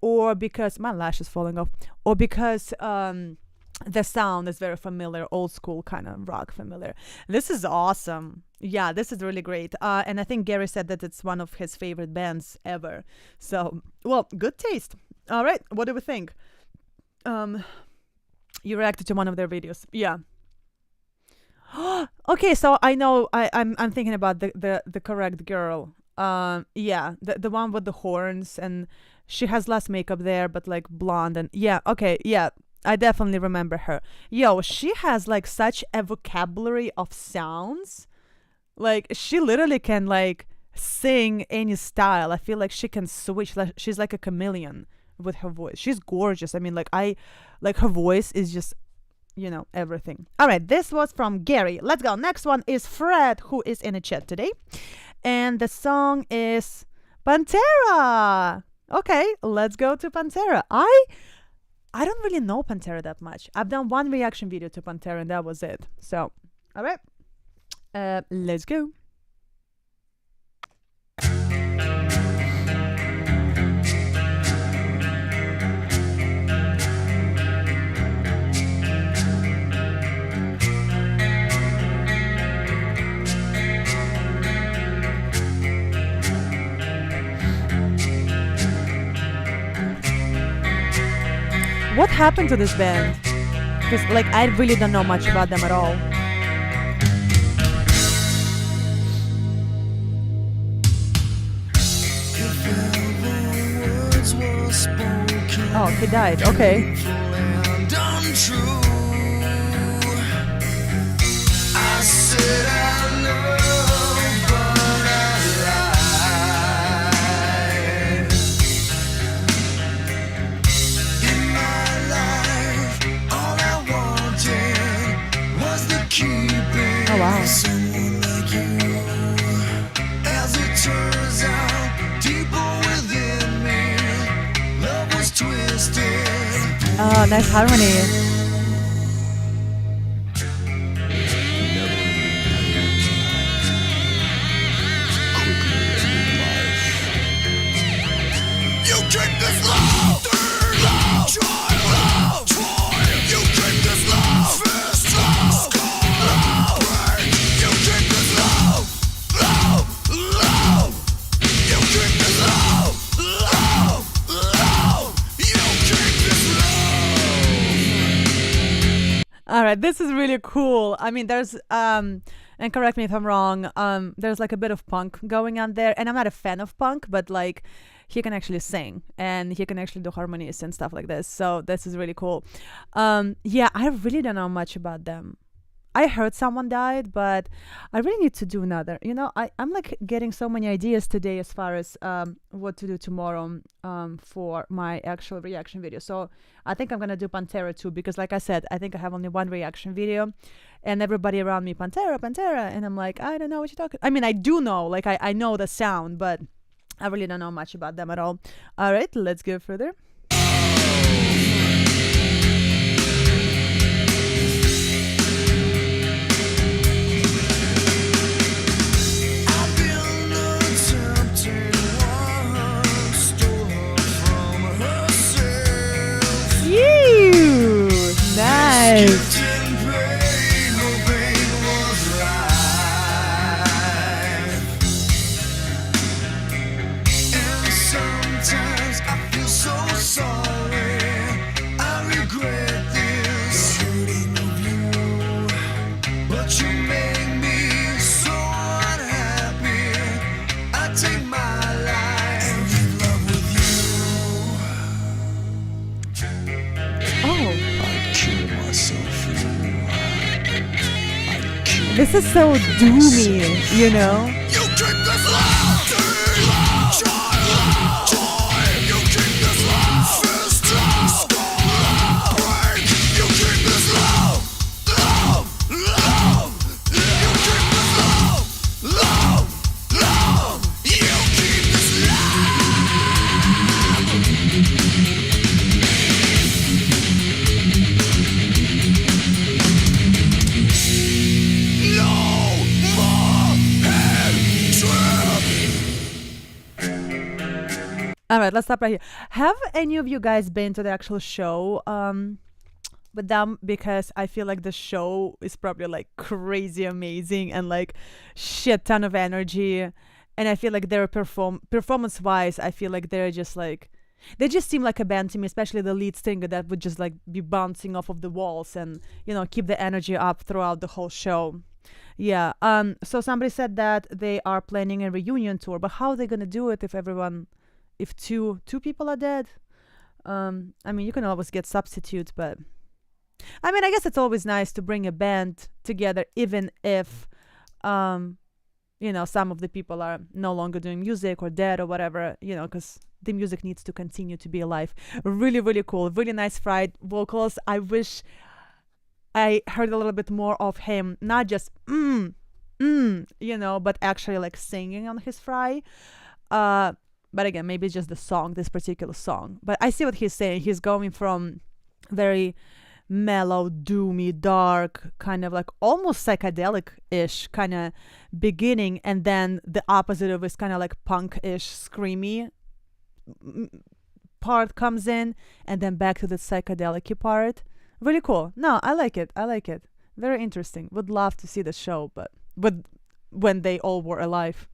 or because my lash is falling off, or because the sound is very familiar, old school kind of rock familiar. This is awesome. Yeah, this is really great. And I think Gary said that it's one of his favorite bands ever. So, well, good taste. All right, what do we think? You reacted to one of their videos. Yeah. Okay, so I know I'm thinking about the correct girl. Yeah, the one with the horns, and she has less makeup there, but like blonde, and yeah, okay, yeah, I definitely remember her. Yo, she has like such a vocabulary of sounds. Like she literally can like sing any style. I feel like she can switch. Like, she's like a chameleon with her voice. She's gorgeous. I mean, like her voice is just, you know, everything. All right, this was from Gary. Let's go. Next one is Fred, who is in the chat today, and the song is Pantera. Okay, let's go to Pantera. I don't really know Pantera that much. I've done one reaction video to Pantera and that was it. So, all right, let's go. What happened to this band? Because like I really don't know much about them at all. Oh, he died. Okay. And untrue. I said I love, but I lied. In my life, all I wanted was the keeping Oh, wow. someone like you. As it turns out, deeper within me, love was twisted. Oh, nice harmony. You keep this love, love, love, you keep this love, first love, love, you keep this love, love, love, you keep this love, love, love, you keep this love. All right, this is really cool. I mean, there's and correct me if I'm wrong, there's like a bit of punk going on there, and I'm not a fan of punk, but like he can actually sing and he can actually do harmonies and stuff like this. So this is really cool. Yeah, I really don't know much about them. I heard someone died, but I really need to do another. You know, I'm like getting so many ideas today as far as what to do tomorrow for my actual reaction video. So I think I'm gonna do Pantera too, because like I said, I think I have only one reaction video, and everybody around me, Pantera, Pantera, and I'm like, I don't know what you're talking. I mean, I do know, like I know the sound, but I really don't know much about them at all. All right, let's go further. I've been attempting one, stole her from herself. Ew, nice. Kitchen pain, no pain was life. And sometimes I feel so sorry. I regret this hurting of you, but you make me so unhappy. I take my life and in love with you. Oh, I kill myself for you. I kill. this is so doomy, you know? You keep this love, joy. You keep this love, first love, break. You keep this love, love. You keep this love, love. You keep this love. No more head trip. All right, let's stop right here. Have any of you guys been to the actual show with them? Because I feel like the show is probably like crazy amazing and like shit ton of energy. And I feel like they're performance wise, I feel like they're just like, they just seem like a band to me, especially the lead singer that would just like be bouncing off of the walls and, you know, keep the energy up throughout the whole show. Yeah. So somebody said that they are planning a reunion tour, but how are they gonna do it if two people are dead? I mean, you can always get substitutes, but I mean, I guess it's always nice to bring a band together, even if you know, some of the people are no longer doing music or dead or whatever, you know, because the music needs to continue to be alive. Really, really cool. Really nice fried vocals. I wish I heard a little bit more of him, not just you know, but actually like singing on his fry. But again, maybe it's just the song, this particular song. But I see what he's saying. He's going from very mellow, doomy, dark, kind of like almost psychedelic-ish kind of beginning, and then the opposite of is kind of like punk-ish, screamy part comes in, and then back to the psychedelic part. Really cool. No, I like it. Very interesting. Would love to see the show, but when they all were alive.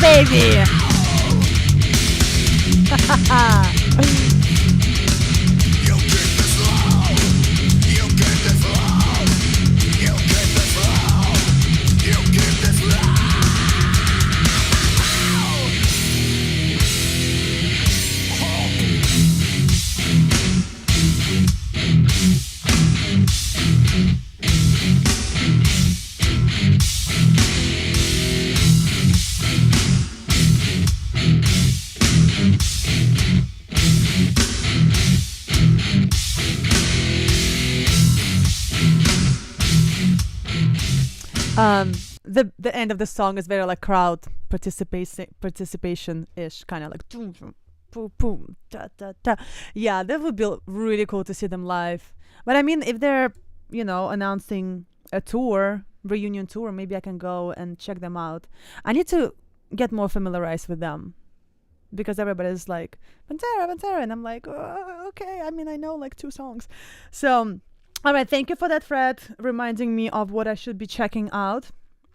baby. You keep this low. You keep this low. You keep this low. You keep this low. The end of the song is very like crowd participation ish, kind of like boom, boom, boom, da, da, da. Yeah, that would be really cool to see them live. But I mean, if they're announcing a tour, reunion tour, maybe I can go and check them out. I need to get more familiarized with them because everybody's like Pantera, and I'm like, oh, okay. I mean, I know like 2 songs, so. All right, thank you for that, Fred, reminding me of what I should be checking out.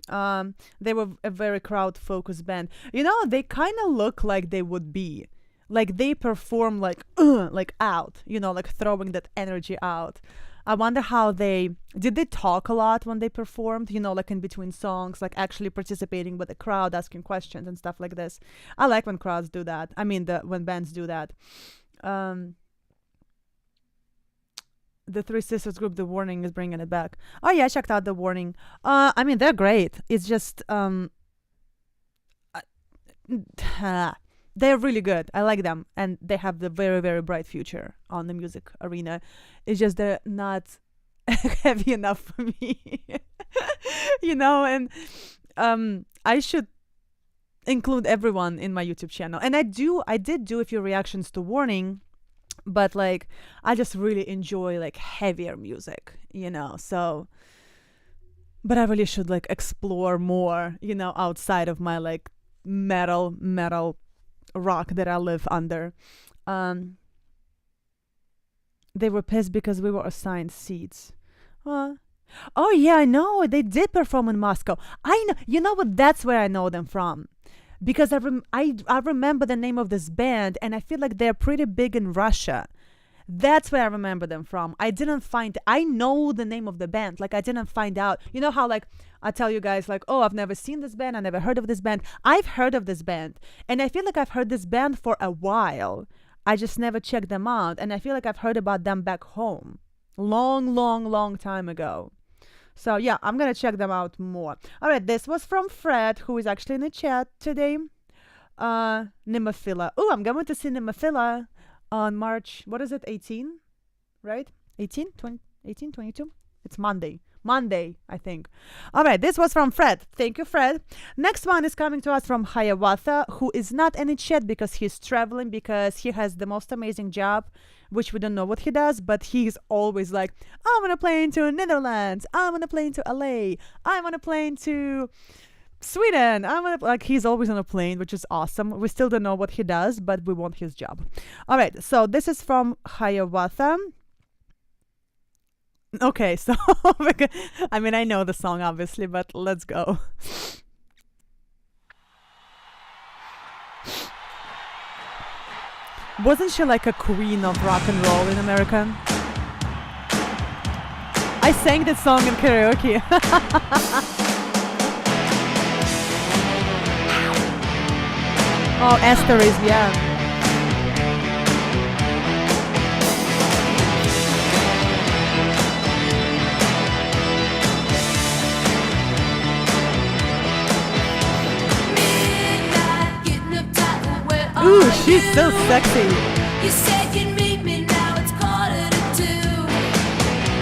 They were a very crowd-focused band. They kind of look like they would be. Like, they perform like out, like throwing that energy out. I wonder how did they talk a lot when they performed, like in between songs, like actually participating with the crowd, asking questions and stuff like this. I like when crowds do that. I mean, when bands do that. The Three Sisters group, The Warning, is bringing it back. Oh yeah, I checked out The Warning. I mean, they're great. It's just they're really good. I like them, and they have the very, very bright future on the music arena. It's just they're not heavy enough for me, And I should include everyone in my YouTube channel, and I did do a few reactions to Warning. But like, I just really enjoy like heavier music, so, but I really should like explore more, outside of my like metal rock that I live under. They were pissed because we were assigned seats. Oh yeah, I know. They did perform in Moscow. I know. You know what? That's where I know them from. Because I remember the name of this band, and I feel like they're pretty big in Russia. That's where I remember them from. I know the name of the band. Like, I didn't find out. You know how, like, I tell you guys, like, oh, I've never seen this band. I never heard of this band. I've heard of this band. And I feel like I've heard this band for a while. I just never checked them out. And I feel like I've heard about them back home. Long time ago. So yeah, I'm gonna check them out more. All right, this was from Fred, who is actually in the chat today. Nemophila. Oh, I'm going to see Nemophila on March, what is it, 18? Right? 18? 20, 18, 22? It's Monday, I think. All right, this was from Fred. Thank you, Fred. Next one is coming to us from Hiawatha, who is not in the chat because he's traveling, because he has the most amazing job, which we don't know what he does, but he's always like, I'm on a plane to Netherlands, I'm on a plane to LA, I'm on a plane to Sweden, like, he's always on a plane, which is awesome. We still don't know what he does, but we want his job. All right, so this is from Hiawatha. Okay, so I mean, I know the song obviously, but let's go. Wasn't she like a queen of rock and roll in America? I sang that song in karaoke. Oh, Esther is, yeah. Ooh, she's so sexy. You said you'd meet me, now it's 1:45.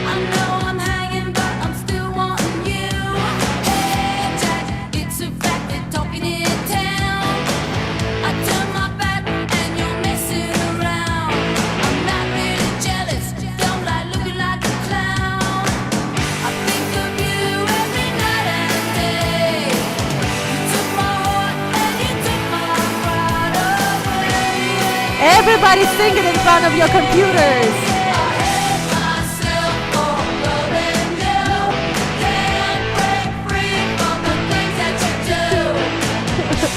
I know I'm hanging, but I'm still wanting you. Hey Jack, it's a fact they're talking in town. I turn my back and you're messing around. I'm not really jealous, don't like looking like a clown. I think of you every night and day. You took my heart and you took my pride away. Everybody sing it in front of your computers.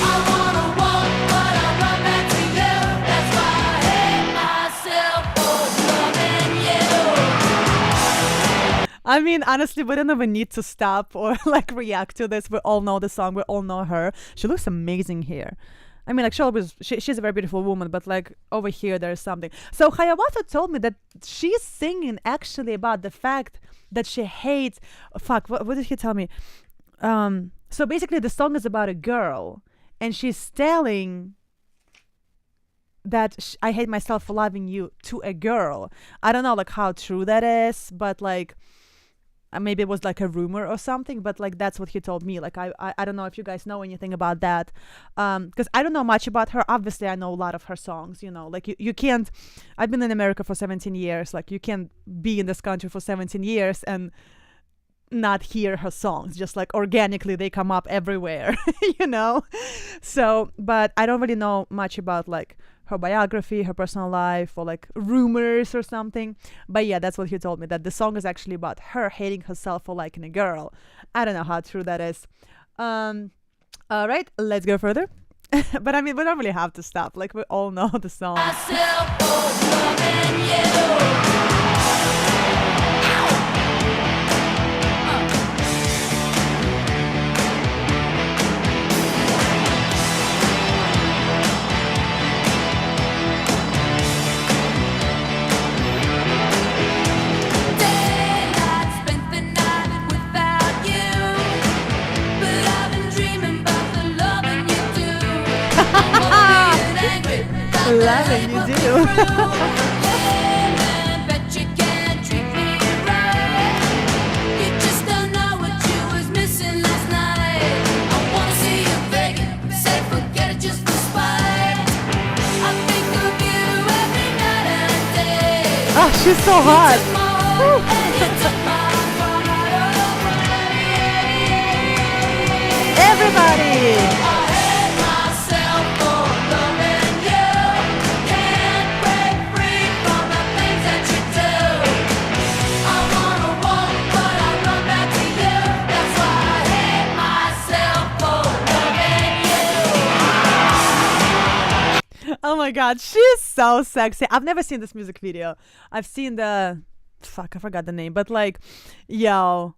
I I mean, honestly, we don't even need to stop or like react to this. We all know the song. We all know her. She looks amazing here. I mean, like she's a very beautiful woman, but like over here there's something. So Hiawatha told me that she's singing actually about the fact that she hates. Fuck, what did he tell me? So basically, the song is about a girl, and she's telling that I hate myself for loving you to a girl. I don't know like how true that is, but like maybe it was like a rumor or something, but like that's what he told me. Like I don't know if you guys know anything about that, because I don't know much about her. Obviously I know a lot of her songs, you know, like you can't, I've been in America for 17 years, like you can't be in this country for 17 years and not hear her songs, just like organically they come up everywhere. You know, so but I don't really know much about like her biography, her personal life, or like rumors or something. But yeah, that's what he told me, that the song is actually about her hating herself for liking a girl. I don't know how true that is. All right, let's go further. But I mean, we don't really have to stop. Like we all know the song. Myself for loving you. Daylight, spent the night without you, but I've been dreaming about the loving you do. I'm lonely and angry, but Loving you do. yeah, bet you can't treat me right. You just don't know what you was missing last night. I wanna see you begging, say forget it just for spite. I think of you every night and day. Oh, she's so hot. Everybody. Oh my god, she's so sexy. I've never seen this music video. I've seen the fuck, I forgot the name, but like yo,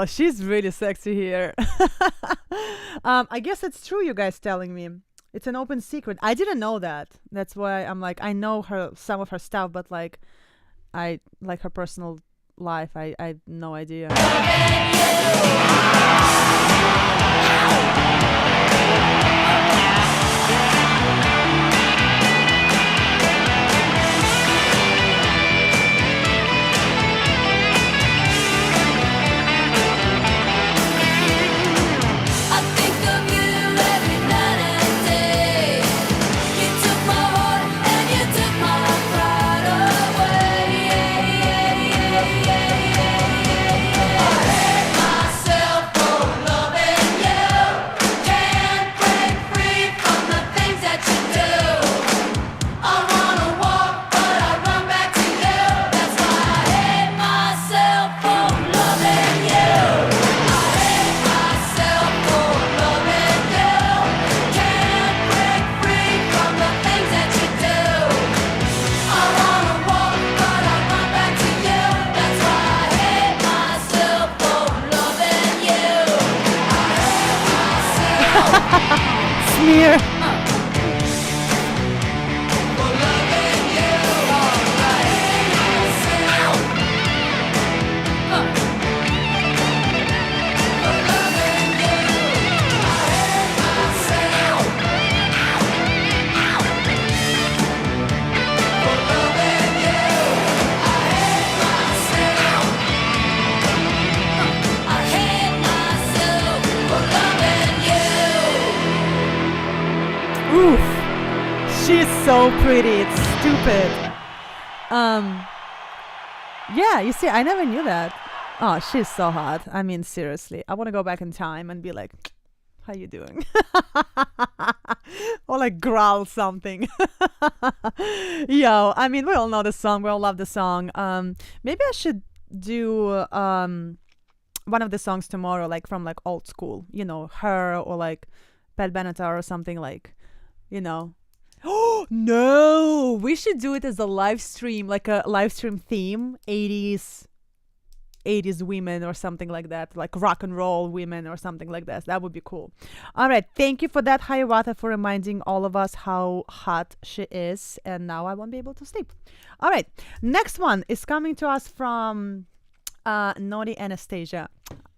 she's really sexy here. I guess it's true, you guys telling me. It's an open secret. I didn't know that. That's why I'm like, I know her, some of her stuff, but like I like her personal life. I had no idea. I think of you every night and day. You took my heart and you took my pride away. I hate myself for loving you. Can't break free from the things that you do. I wanna walk, but I run back to you. That's why I hate myself for loving you. I hate myself for loving you. Can't break free from the things that you do. I wanna walk, but I run back to you. That's why I hate myself for loving you. I hate myself Smear. for loving you. I hate myself for loving you. I hate myself for loving you. I hate myself. I hate myself for loving you. Oof. She's so pretty. It's stupid. Yeah, you see, I never knew that. Oh, she's so hot. I mean, seriously. I want to go back in time and be like, how you doing? Or like growl something. Yo, I mean, we all know the song. We all love the song. Maybe I should do one of the songs tomorrow, like from like old school, you know, her or like Pat Benatar or something, like, you know, Oh no, we should do it as a live stream, like a live stream theme, 80s women or something like that, like rock and roll women or something like that. That would be cool. All right, thank you for that, Hiawatha, for reminding all of us how hot she is, and now I won't be able to sleep. All right, next one is coming to us from Naughty Anastasia.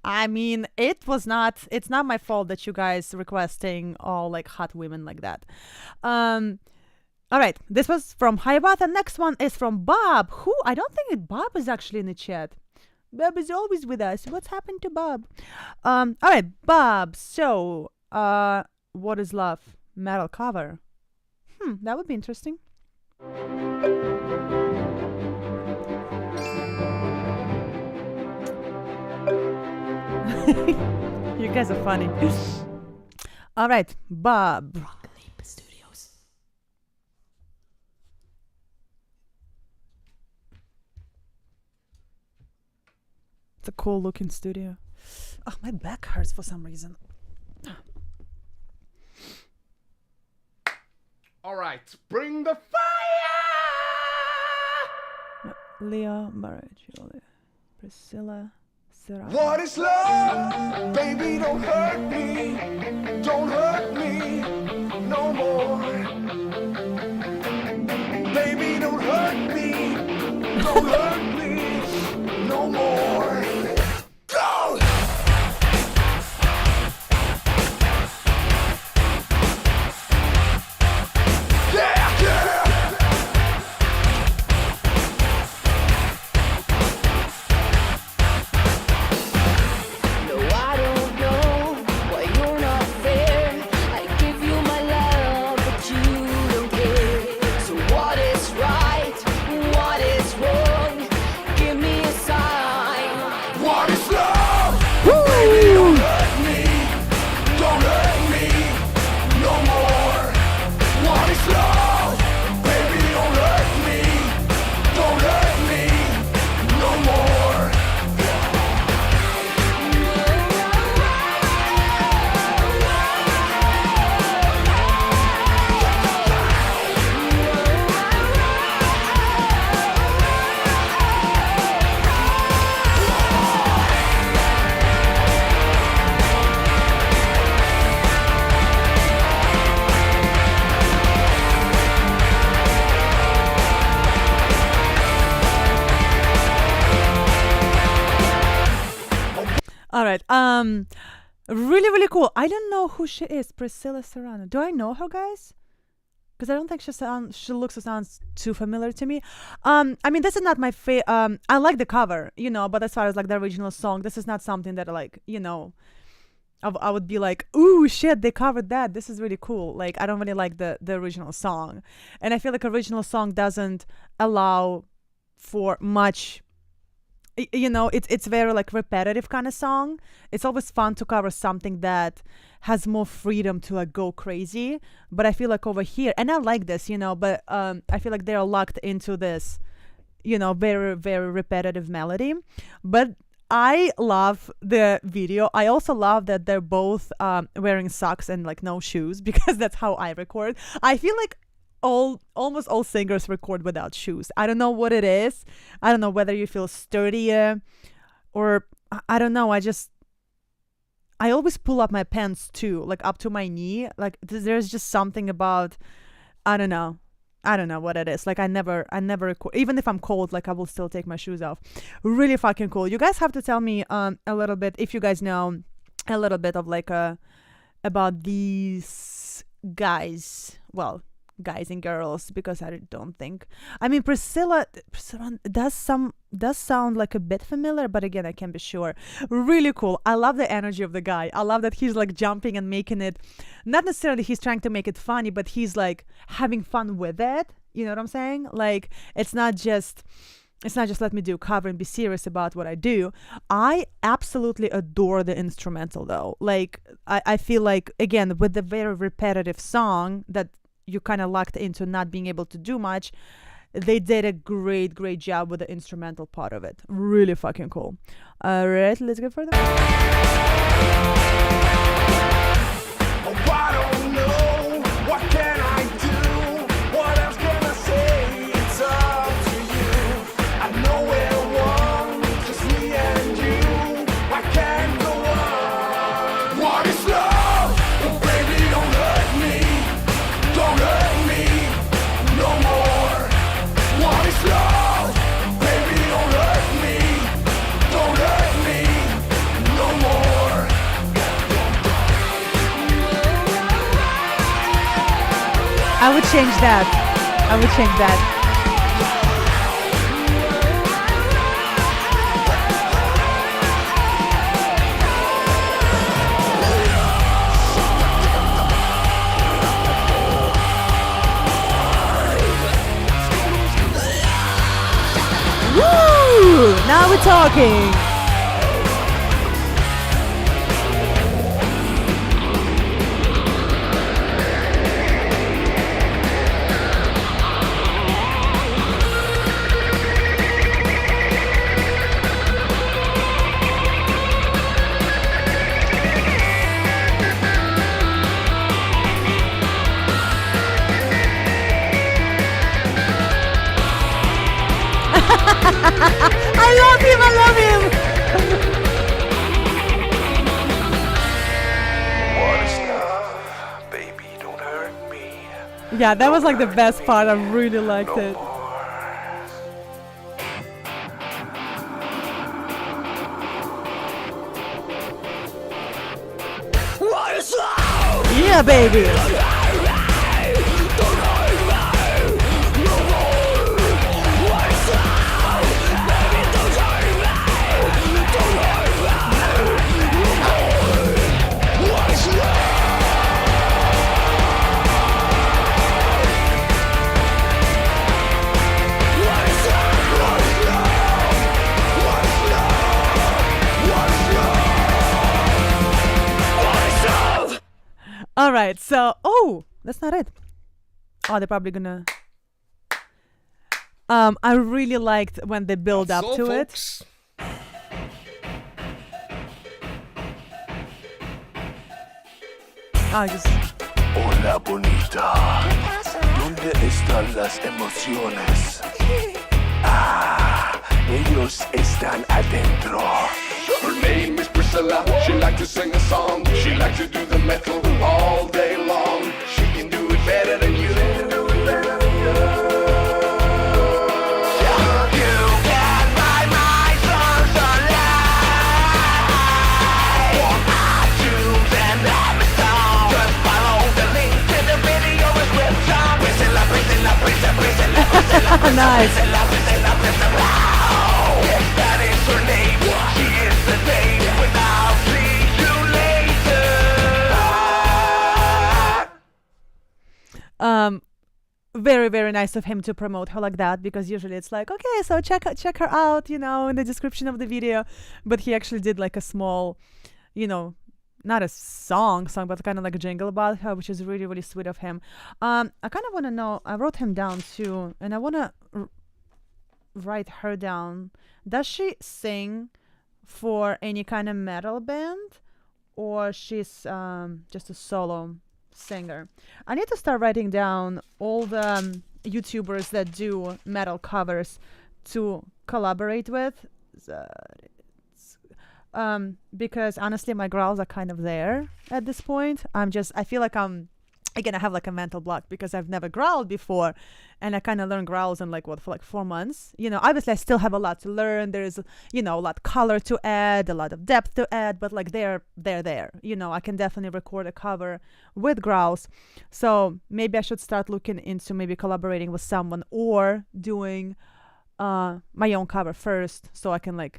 I mean, it's not my fault that you guys requesting all like hot women like that. All right, this was from Hiawatha. Next one is from Bob, who I don't think Bob is actually in the chat. Bob is always with us. What's happened to Bob? All right, Bob. So, what is love? Metal cover. That would be interesting. You guys are funny. All right, Bob. Studios. It's a cool looking studio. Oh, my back hurts for some reason. All right, bring the fire! Leo, Mara, Julia, Priscilla, Sarah. What is love? Baby, don't hurt me. Don't hurt me no more. Baby, don't hurt me. Don't hurt me no more. Go! Yeah, yeah! No, I don't know why you're not there. I give you my love, but you don't care. So what is right? What is wrong? Give me a sign. What is love? Baby, don't hurt me. Don't hurt me no more. What is love? Baby, don't hurt me. Don't hurt me no more. All right. Really, really cool. I don't know who she is. Priscilla Serrano. Do I know her, guys? Because I don't think she looks or sounds too familiar to me. I mean, this is not my favorite. I like the cover, but as far as like the original song, this is not something that I would be like, ooh, shit, they covered that. This is really cool. Like, I don't really like the original song. And I feel like original song doesn't allow for much, it's very like repetitive kind of song. It's always fun to cover something that has more freedom to like go crazy. But I feel like over here, and I like this, but I feel like they're locked into this, very, very repetitive melody. But I love the video. I also love that they're both wearing socks and like no shoes, because that's how I record. I feel like almost all singers record without shoes. I don't know what it is. I don't know whether you feel sturdier or I don't know. I always pull up my pants too, like up to my knee. Like there's just something about, I don't know what it is. Like I never record. Even if I'm cold, like I will still take my shoes off. Really fucking cool. You guys have to tell me a little bit, if you guys know a little bit of like about these guys. Well, guys and girls, because I don't think. I mean, Priscilla does sound like a bit familiar, but again, I can't be sure. Really cool. I love the energy of the guy. I love that he's like jumping and making it. Not necessarily he's trying to make it funny, but he's like having fun with it. You know what I'm saying? Like it's not just let me do cover and be serious about what I do. I absolutely adore the instrumental though. Like I feel like, again, with the very repetitive song that you kind of locked into not being able to do much, they did a great job with the instrumental part of it. Really fucking cool. All right, let's go further. Oh, I don't know, what can I do? I would change that. I would change that. Woo! Now we're talking. I love him, I love him. What is love? Baby, don't hurt me. Yeah, that was like the best part. I really liked it. What is love? Yeah, baby. All right, so that's not it. Oh, they're probably gonna. I really liked when they build up to it. Oh, just. Hola bonita, ¿dónde están las emociones? Ellos están adentro. Her name is Priscilla, she likes to sing a song. She likes to do the metal all day long. She can do it better than you. Nice. That is her name. She is the dame. When I'll see you later. Very, very nice of him to promote her like that, because usually it's like, okay, so check her out, in the description of the video. But he actually did like a small, not a song, but kind of like a jingle about her, which is really, really sweet of him. I kind of want to know, I wrote him down too, and I want to write her down. Does she sing for any kind of metal band, or she's just a solo singer? I need to start writing down all the YouTubers that do metal covers to collaborate with. Because honestly my growls are kind of there at this point. I feel like I have like a mental block because I've never growled before, and I kind of learned growls in for 4 months. Obviously I still have a lot to learn. There's a lot of color to add, a lot of depth to add, but they're there. I can definitely record a cover with growls. So maybe I should start looking into maybe collaborating with someone or doing my own cover first, so I can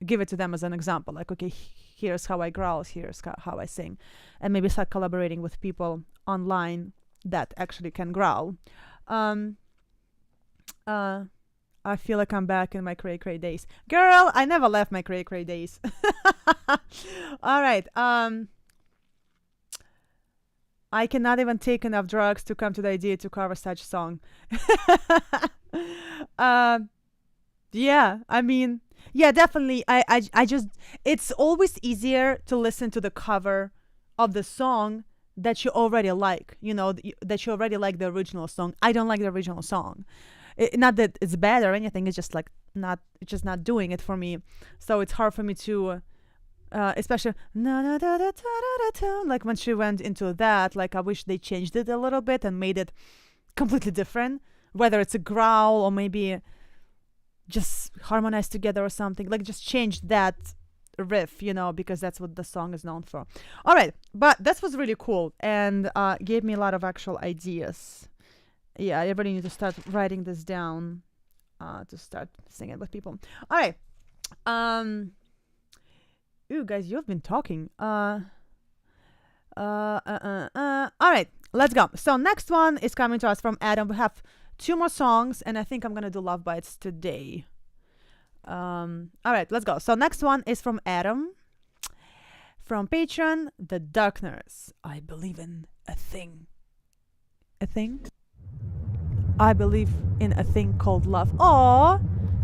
give it to them as an example, okay, here's how I growl, here's how I sing, and maybe start collaborating with people online that actually can growl. I feel like I'm back in my cray days. Girl, I never left my cray days. All right. I cannot even take enough drugs to come to the idea to cover such song. Yeah, I mean, yeah, definitely. I just, it's always easier to listen to the cover of the song that you already like, that you already like the original song. I don't like the original song. Not that it's bad or anything. It's just not doing it for me. So it's hard for me to, especially when she went into that, I wish they changed it a little bit and made it completely different. Whether it's a growl or maybe just harmonized together or something, just change that riff, because that's what the song is known for. All right, but this was really cool and gave me a lot of actual ideas. Yeah, I really need to start writing this down to start singing with people. All right. Ooh, guys, you've been talking. All right, let's go. So next one is coming to us from Adam. We have 2 more songs, and I think I'm gonna do Love Bites today. All right, let's go. So next one is from Adam, from Patreon. The Darkness. I believe in a thing. A thing? I believe in a thing called love. Oh,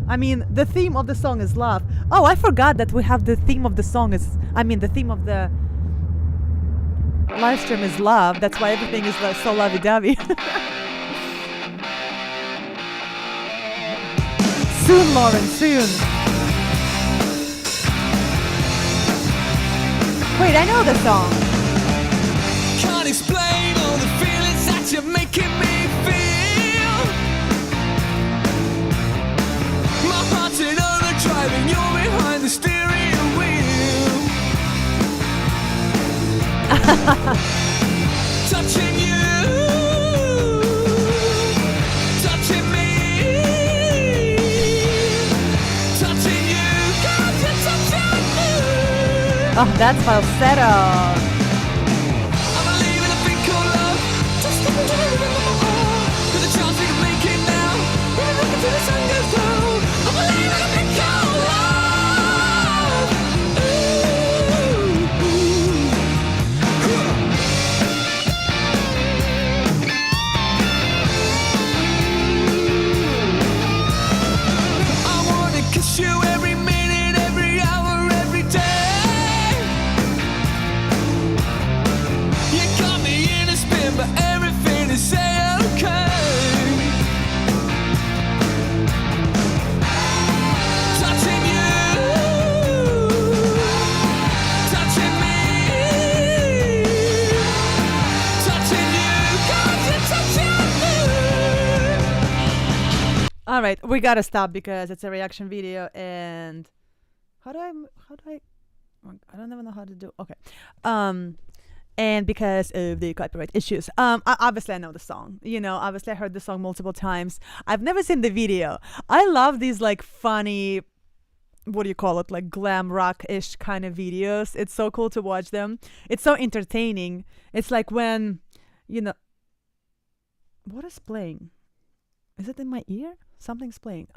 I mean, the theme of the song is love. Oh, I forgot that we have the theme of the song is, the theme of the live stream is love. That's why everything is so lovey-dovey. Soon, Lauren, soon. Wait, I know the song. Can't explain all the feelings that you're making me feel. My heart's in overdrive and you're behind the steering wheel. Touching you, touching me, touching you, God, you're touching me. Oh, that's falsetto. I believe in a thing called love. Just look into the river of my heart. There's a chance we can make it now. Even look until the sun goes down. I believe in a thing called love. Ooh, ooh. I wanna kiss you every minute, every hour, every day. You got me in a spin, but everything is okay. Touching you, touching me, touching you, God, you're touching me. All right, we gotta stop because it's a reaction video, and how do I I don't even know how to do. Okay, and because of the copyright issues, obviously I know the song. Obviously I heard the song multiple times. I've never seen the video. I love these like funny, what do you call it, like glam rock-ish kind of videos. It's so cool to watch them. It's so entertaining. It's like when, what is playing? Is it in my ear? Something's playing.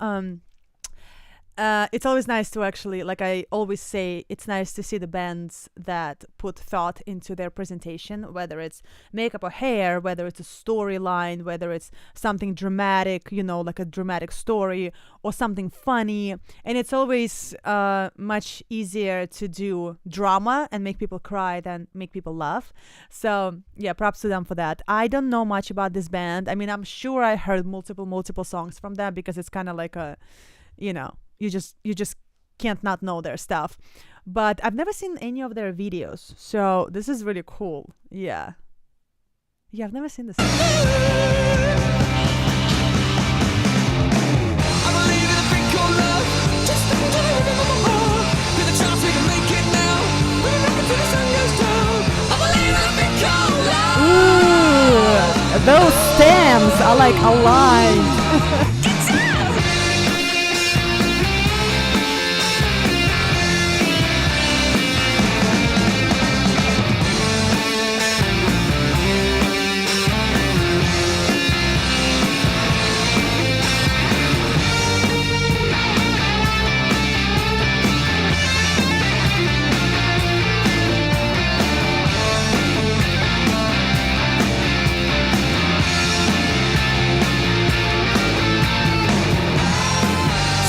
It's always nice to actually, like I always say, it's nice to see the bands that put thought into their presentation, whether it's makeup or hair, whether it's a storyline, whether it's something dramatic, like a dramatic story, or something funny. And it's always much easier to do drama and make people cry than make people laugh. So yeah, props to them for that. I don't know much about this band. I mean, I'm sure I heard multiple songs from them because it's kind of like a, you just can't not know their stuff. But I've never seen any of their videos, so this is really cool. Yeah, I've never seen this. I believe in a thing called love. Just look into the river of my heart. There's a chance we can make it now. We can rock until the sun goes down. I believe in a thing called love. Ooh, those stems are like aligned.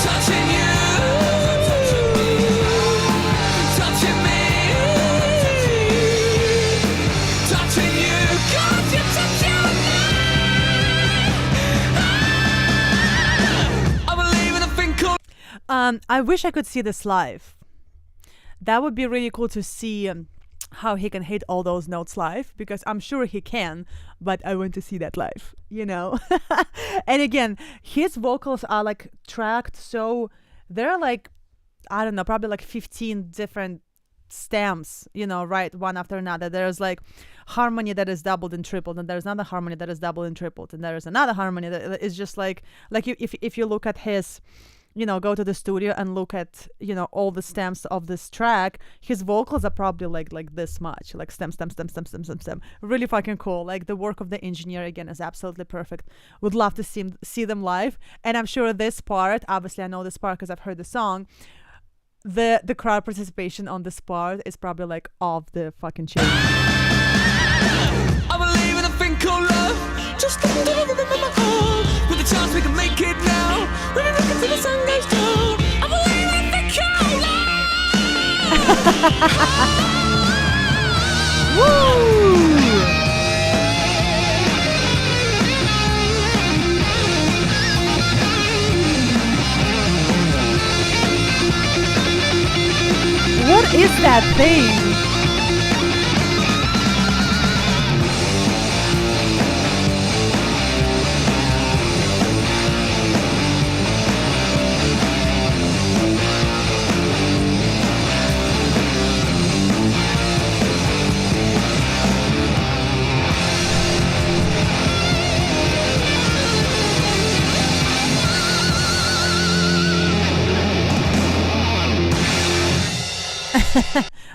Touching you, touching me, touching you, God, you're touching me. I believe in a thing called. I wish I could see this live. That would be really cool to see how he can hit all those notes live, because I'm sure he can, but I want to see that live, And again, his vocals are like tracked, so they're like, I don't know, probably like 15 different stamps, right, one after another. There's like harmony that is doubled and tripled, and there's another harmony that is doubled and tripled, and there's another harmony that is just like if you look at his, go to the studio and look at, all the stems of this track, his vocals are probably like this much, like stem, stem, stem, stem, stem, stem, stem. Really fucking cool. Like the work of the engineer again is absolutely perfect. Would love to see them live. And I'm sure this part, obviously I know this part because I've heard the song, the crowd participation on this part is probably like off the fucking chain. I believe in a thing called love. Just looking to the rhythm of my heart. With a chance we can make it now. When we look until the sun goes down. I believe in a thing called Woo! What is that thing?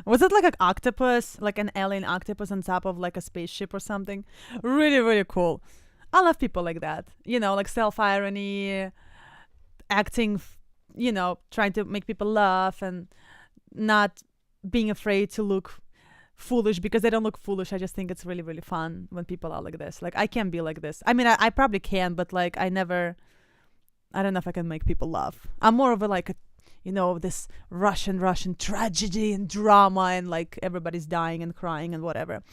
Was it like an octopus, like an alien octopus on top of like a spaceship or something? Really, really cool. I love people like that. Like self-irony, acting, trying to make people laugh and not being afraid to look foolish because they don't look foolish. I just think it's really, really fun when people are like this. Like I can't be like this. I mean, I probably can, but like I don't know if I can make people laugh. I'm more of a like a this Russian tragedy and drama and like everybody's dying and crying and whatever.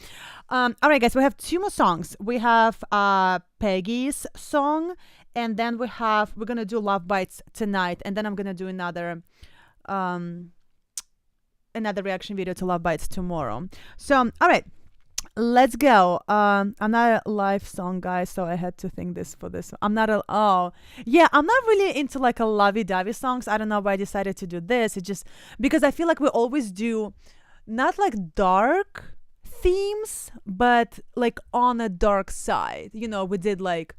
All right, guys, we have 2 more songs. We have Peggy's song, and then we're gonna do Love Bites tonight, and then I'm gonna do another reaction video to Love Bites tomorrow. So, all right. Let's go. I'm not a live song guy, so I had to think for this. I'm not really into like a lovey-dovey songs. I don't know why I decided to do this. It's just because I feel like we always do not like dark themes, but like on a dark side. We did like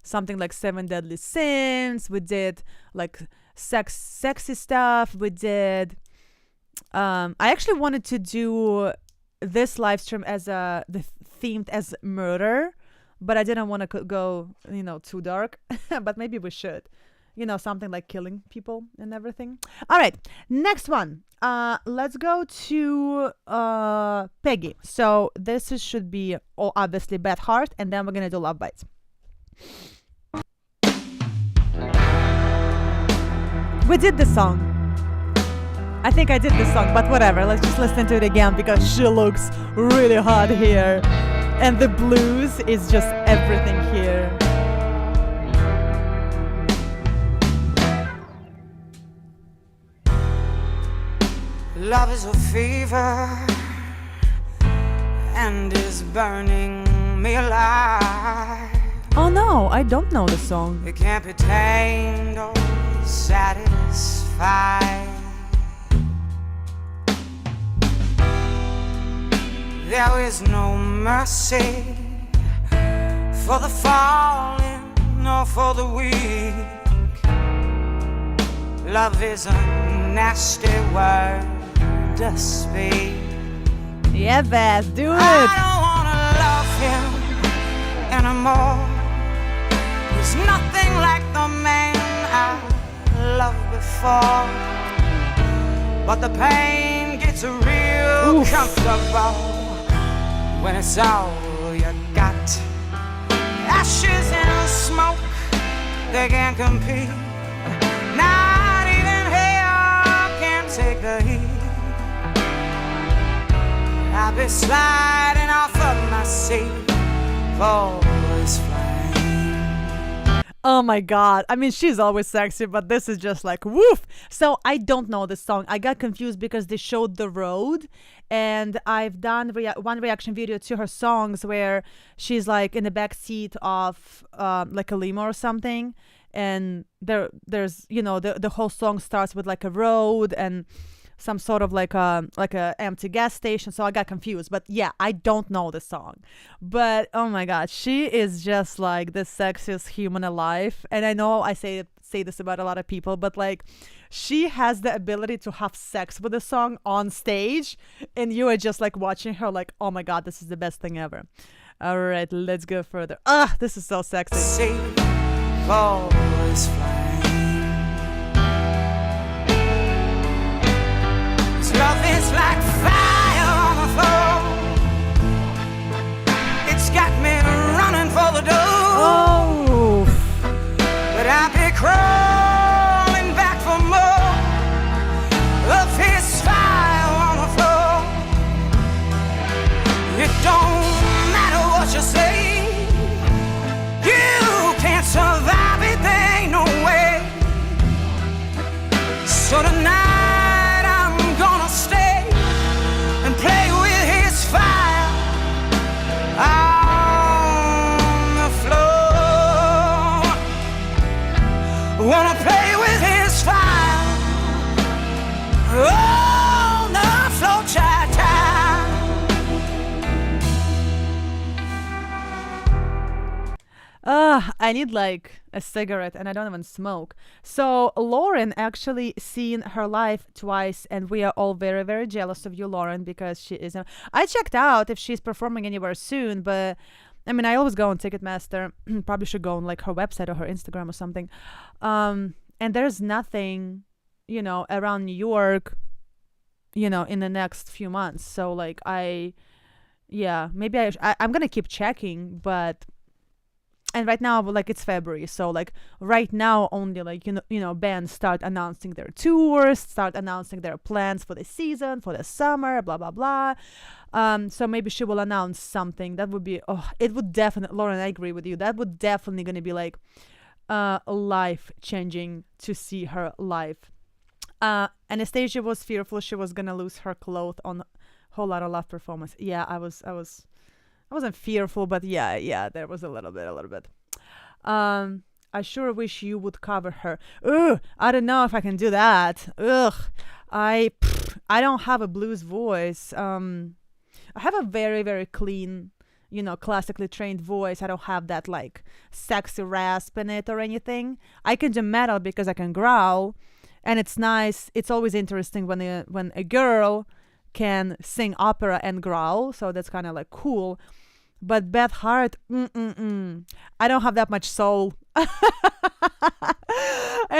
something like 7 Deadly Sins. We did like sexy stuff. We did I actually wanted to do this live stream as themed as murder, but I didn't want to go too dark. But maybe we should, something like killing people and everything. All right, next one. Let's go to Peggy. So this should be obviously Bad Heart, and then we're gonna do Love Bites. We did this song. I think I did this song, but whatever. Let's just listen to it again because she looks really hot here. And the blues is just everything here. Love is a fever and is burning me alive. Oh no, I don't know the song. It can't be tamed or satisfied. There is no mercy for the fallen nor for the weak. Love is a nasty word to speak. Yeah, Beth, do it. I don't wanna love him anymore. There's nothing like the man I loved before. But the pain gets real comfortable when it's all you got. Ashes and smoke, they can't compete. Not even hell can take the heat. I'll be sliding off of my seat for this flame. Oh my god. I mean, she's always sexy, but this is just like woof. So I don't know this song. I got confused because they showed The Road, and I've done one reaction video to her songs where she's like in the back seat of like a limo or something, and there's the whole song starts with like a road and some sort of like a empty gas station. So I got confused. But yeah, I don't know the song. But oh my God, she is just like the sexiest human alive. And I know I say this about a lot of people, but like she has the ability to have sex with a song on stage, and you are just like watching her like, oh my God, this is the best thing ever. All right, let's go further. This is so sexy. See, voice flying. This love is like fire on the floor. It's got me running for the door. Oh, But I'll be crawling back for more of his fire on the floor. It don't matter what you say, you can't survive it, there ain't no way. So tonight I'm gonna stay and play with his fire on the floor. Wanna play with his fire on the floor, child. I need like a cigarette, and I don't even smoke. So Lauren actually seen her live twice, and we are all very, very jealous of you, Lauren, because she is. I checked out if she's performing anywhere soon, but I mean, I always go on Ticketmaster. Probably should go on like her website or her Instagram or something. And there's nothing, around New York, in the next few months. So like maybe I'm gonna keep checking, but. And right now, like, it's February, so like right now only like bands start announcing their tours, start announcing their plans for the season, for the summer, blah blah blah. So maybe she will announce something that would be it would definitely, Lauren, I agree with you, that would definitely gonna be like life changing to see her live. Anastasia was fearful she was gonna lose her clothes on Whole Lotta Love performance. Yeah, I wasn't fearful, but yeah, there was a little bit. I sure wish you would cover her. Ugh, I don't know if I can do that. Ugh, I don't have a blues voice. I have a very, very clean, classically trained voice. I don't have that like sexy rasp in it or anything. I can do metal because I can growl, and it's nice. It's always interesting when a girl can sing opera and growl, so that's kind of like cool. But Beth Hart, I don't have that much soul. And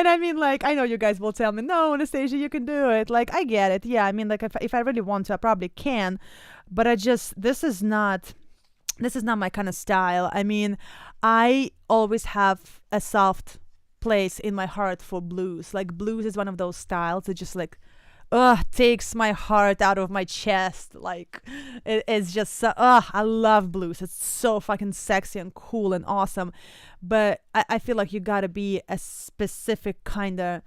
I mean, like, I know you guys will tell me, no, Anastasia, you can do it. Like, I get it. Yeah, I mean, like, if I really want to, I probably can. But this is not my kind of style. I mean, I always have a soft place in my heart for blues. Like, blues is one of those styles that just like, takes my heart out of my chest. Like, it's just so, I love blues. It's so fucking sexy and cool and awesome. But I feel like you gotta be a specific kind of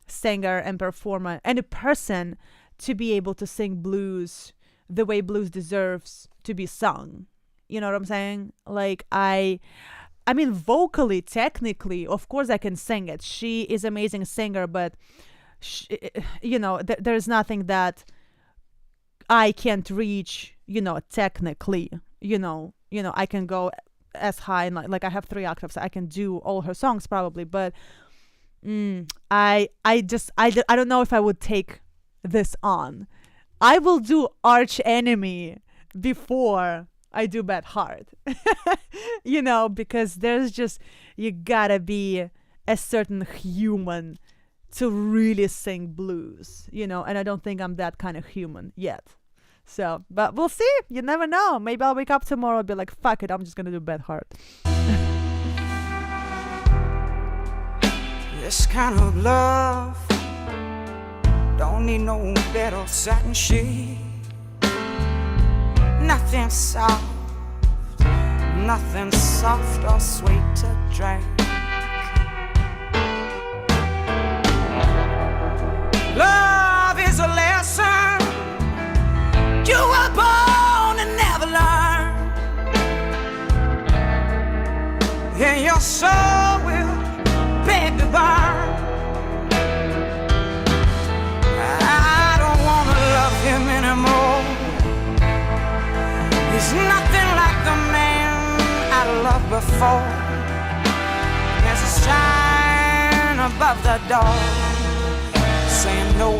singer and performer and a person to be able to sing blues the way blues deserves to be sung. You know what I'm saying? Like, I mean, vocally, technically, of course I can sing it. She is an amazing singer, but there's nothing that I can't reach, technically, I can go as high, and like I have 3 octaves. I can do all her songs probably, but I don't know if I would take this on. I will do Arch Enemy before I do Bad Heart, because there's just, you gotta be a certain human to really sing blues, and I don't think I'm that kind of human yet. So, but we'll see. You never know. Maybe I'll wake up tomorrow and be like, fuck it, I'm just gonna do Bad Heart. This kind of love don't need no bed or satin sheet. Nothing soft or sweet to drink. Love is a lesson you were born to never learn, and your soul will beg to burn. I don't nothing like the man I loved before. There's a sign above the door saying no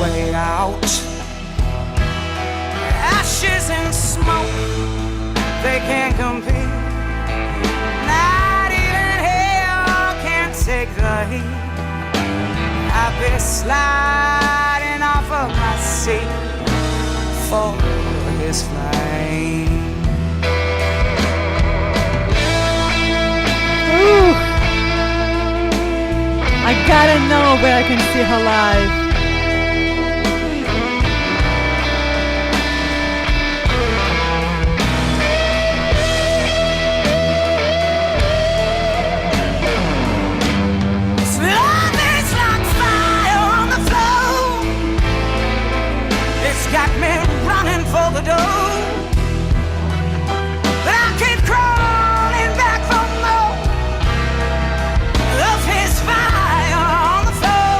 way out. Ashes and smoke, they can't compete. Not even hell can take the heat. I'll be sliding off of my seat for his flame. Ooh. I gotta know where I can see her live. Love is like fire on the floor. It's got me running for the door. But I keep crawling back for more of his fire on the floor.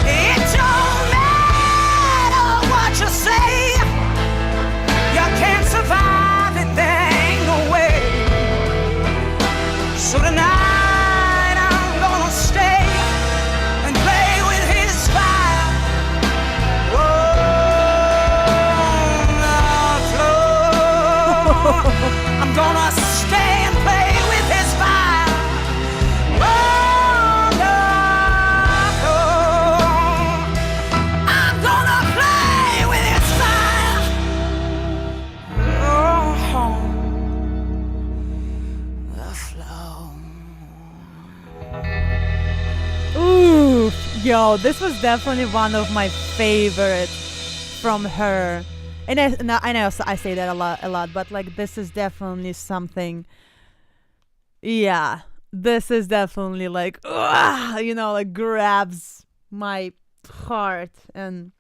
It don't matter what you say, you can't survive it, there ain't no way. So tonight I'm gonna stay and play with his fire on the floor. I'm gonna stay and play with his fire on the floor. I'm gonna play with his fire on the floor. Ooh, yo, this was definitely one of my favorites from her. And I know I say that a lot, but like this is definitely something. Yeah, this is definitely like, like grabs my heart, and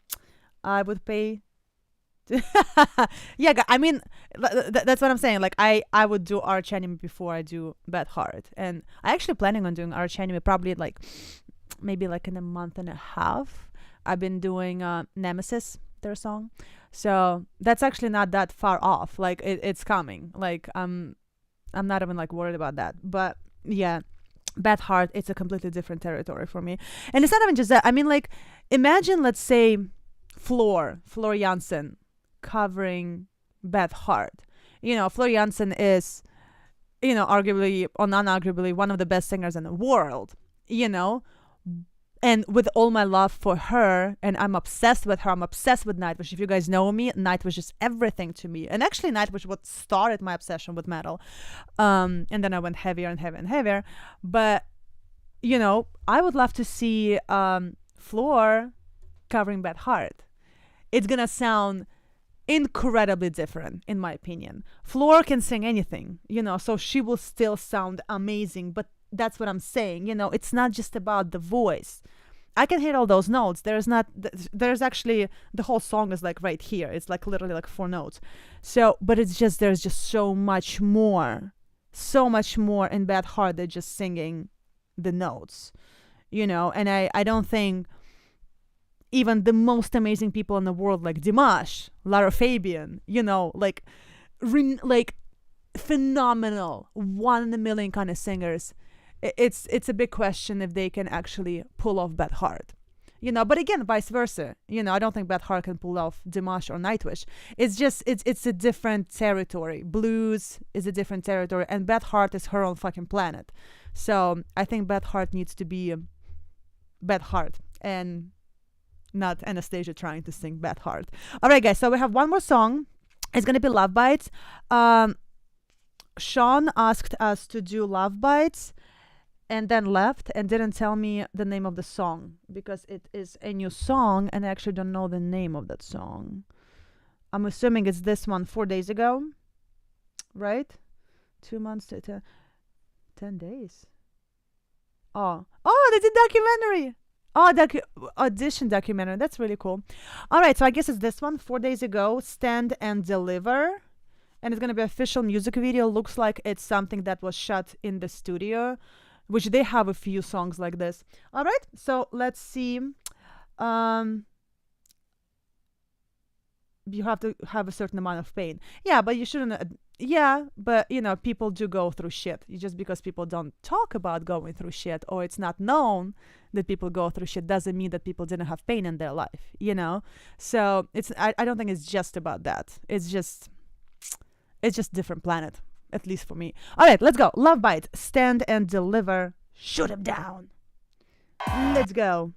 I would pay. Yeah, I mean, that's what I'm saying. Like I would do Arch Enemy before I do Bad Heart, and I actually planning on doing Arch Enemy probably like maybe like in a month and a half. I've been doing Nemesis, their song, so that's actually not that far off. Like it's coming. Like I'm not even like worried about that. But yeah, Bad Heart, it's a completely different territory for me. And it's not even just that. I mean, like imagine, let's say, Floor Jansen covering Bad Heart. Floor Jansen is, arguably or non-arguably one of the best singers in the world, and with all my love for her, and I'm obsessed with her, I'm obsessed with Nightwish. If you guys know me, Nightwish is everything to me. And actually Nightwish what started my obsession with metal. And then I went heavier and heavier and heavier. But, I would love to see Floor covering Bad Heart. It's gonna sound incredibly different, in my opinion. Floor can sing anything, so she will still sound amazing. But that's what I'm saying, it's not just about the voice. I can hit all those notes. There's actually, the whole song is like right here. It's like literally like 4 notes. So, but there's just so much more in Bad Heart than just singing the notes, and I don't think even the most amazing people in the world, like Dimash, Lara Fabian, like phenomenal, 1 in a million kind of singers. It's a big question if they can actually pull off Bad Heart, but again, vice versa. I don't think Bad Heart can pull off Dimash or Nightwish. It's just it's a different territory. Blues is a different territory, and Bad Heart is her own fucking planet. So I think Bad Heart needs to be Bad Heart and not Anastasia trying to sing Bad Heart. All right, guys, so we have one more song. It's gonna be Love Bites. Sean asked us to do Love Bites and then left and didn't tell me the name of the song, because it is a new song and I actually don't know the name of that song. I'm assuming it's this one, 4 days ago, right? 2 months to 10 days. Oh, they did documentary. Oh, audition documentary. That's really cool. All right, so I guess it's this one, 4 days ago, Stand and Deliver. And it's going to be official music video. Looks like it's something that was shot in the studio, which they have a few songs like this. All right, so let's see. you have to have a certain amount of pain. Yeah, but you shouldn't. Yeah, but people do go through shit. Just because people don't talk about going through shit, or it's not known that people go through shit, doesn't mean that people didn't have pain in their life. So I don't think it's just about that. It's just different planet, at least for me. All right, let's go. Love Bite, Stand and Deliver, Shoot Him Down. Let's go.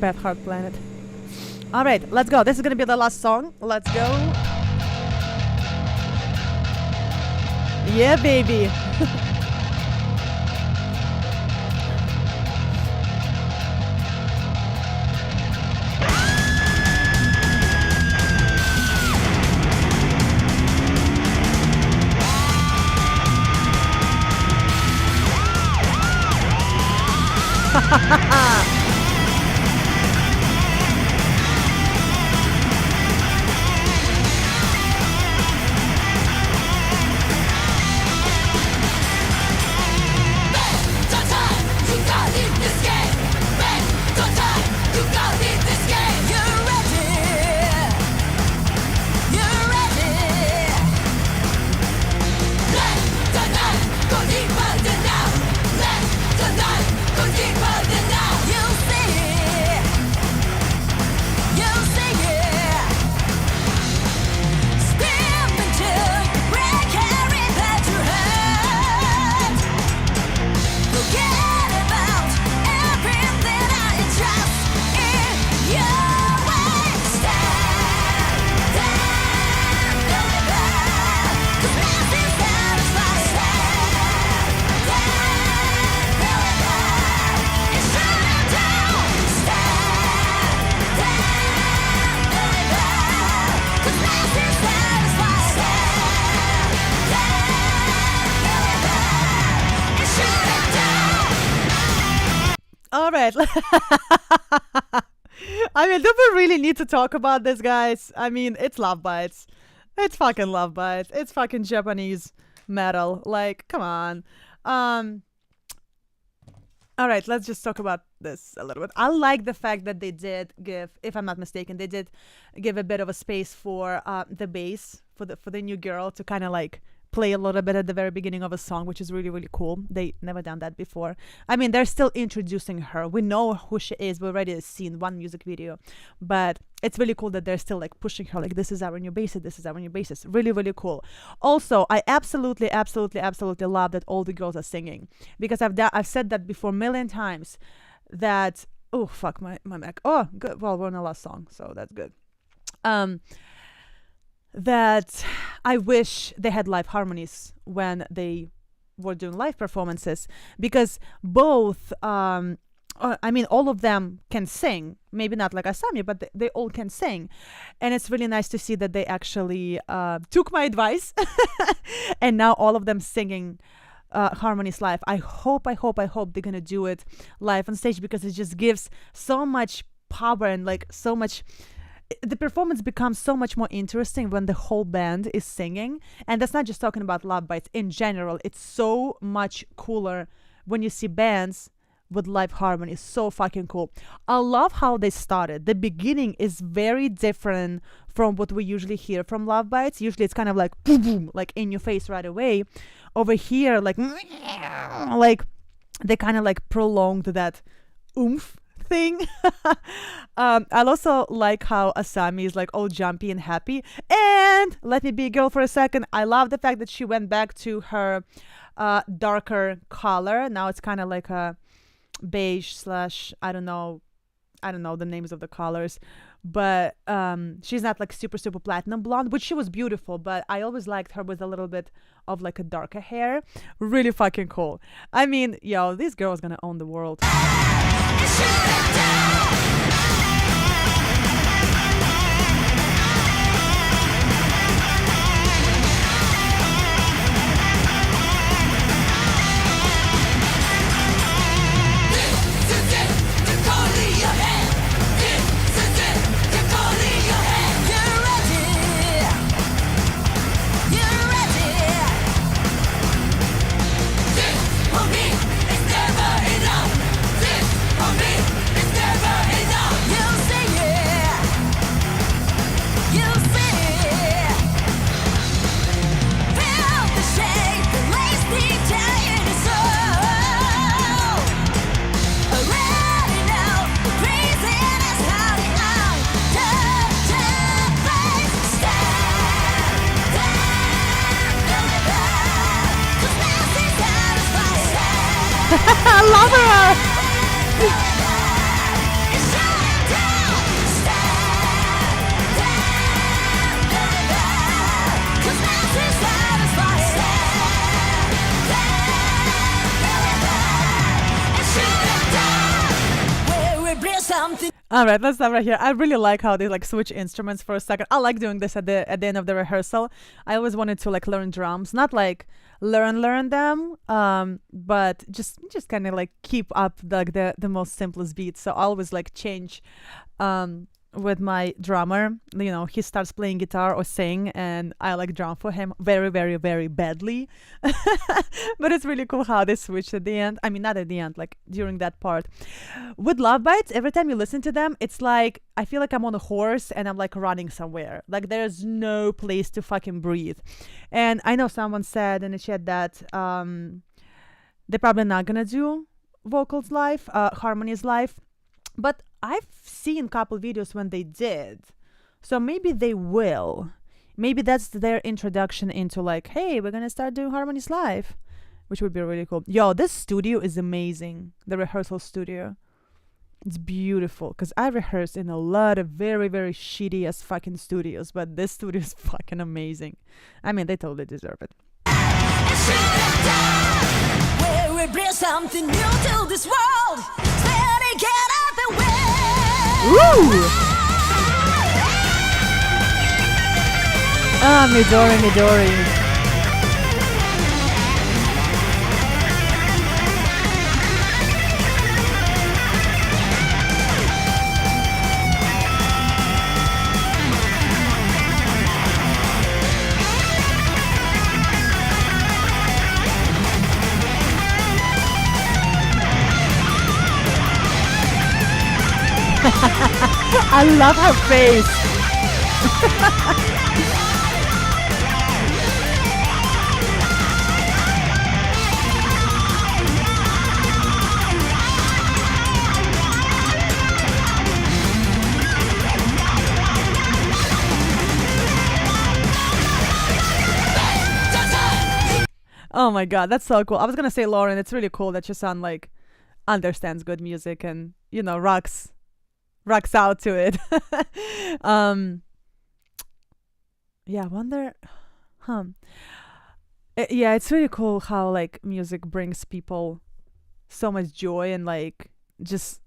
Bad Heart Planet. All right, let's go. This is gonna be the last song. Let's go. Yeah, baby. All right. I mean, do we really need to talk about this, guys? I mean, it's Love Bites. It's fucking Love Bites. It's fucking Japanese metal. Like, come on. All right, let's just talk about this a little bit. I like the fact that they did give, if I'm not mistaken, they did give a bit of a space for the bass for the new girl to kind of like play a little bit at the very beginning of a song, which is really, really cool. They never done that before. I mean, they're still introducing her. We know who she is. We already seen one music video, but it's really cool that they're still like pushing her, like, this is our new bassist, this is our new bassist. Really, really cool. Also, I absolutely love that all the girls are singing, because I've said that before a million times that, oh fuck, my Mac. Oh, good. Well, we're on the last song, so that's good. That I wish they had live harmonies when they were doing live performances, because both, I mean, all of them can sing, maybe not like Asami, but they all can sing. And it's really nice to see that they actually took my advice and now all of them singing harmonies live. I hope they're going to do it live on stage, because it just gives so much power and like so much. The performance becomes so much more interesting when the whole band is singing. And that's not just talking about Love Bites. In general, it's so much cooler when you see bands with live harmony. So fucking cool. I love how they started. The beginning is very different from what we usually hear from Love Bites. Usually it's kind of like boom, boom, like in your face right away. Over here, like they kind of like prolonged that oomph thing. I also like how Asami is like all jumpy and happy. And let me be a girl for a second. I love the fact that she went back to her darker color. Now it's kind of like a beige slash, I don't know the names of the colors, but she's not like super platinum blonde, which she was beautiful, but I always liked her with a little bit of like a darker hair. Really fucking cool. I mean, yo, this girl is gonna own the world. For me, I love her. Something. All right, let's stop right here. I really like how they like switch instruments for a second. I like doing this at the end of the rehearsal. I always wanted to like learn drums, not like learn them, but just kind of like keep up like the most simplest beats. So I always like change with my drummer. You know, he starts playing guitar or sing, and I like drum for him very, very, very badly. But it's really cool how they switch at the end. I mean, not at the end, like during that part. With Love Bites, every time you listen to them, it's like I feel like I'm on a horse and I'm like running somewhere. Like there's no place to fucking breathe. And I know someone said in the chat that they're probably not gonna do vocals live, harmonies live. But I've seen a couple videos when they did. So maybe they will. Maybe that's their introduction into like, hey, we're going to start doing harmonies live, which would be really cool. Yo, this studio is amazing. The rehearsal studio. It's beautiful because I rehearsed in a lot of very, very shitty as fucking studios, but this studio is fucking amazing. I mean, they totally deserve it. Where we bring something new to this world. Steady, get up and win. Woo! Ah, Midori, Midori. I love her face. Oh my god, that's so cool. I was gonna say, Lauren, it's really cool that your son like understands good music and, you know, rocks out to it. Yeah, I wonder, yeah, it's really cool how like music brings people so much joy and like just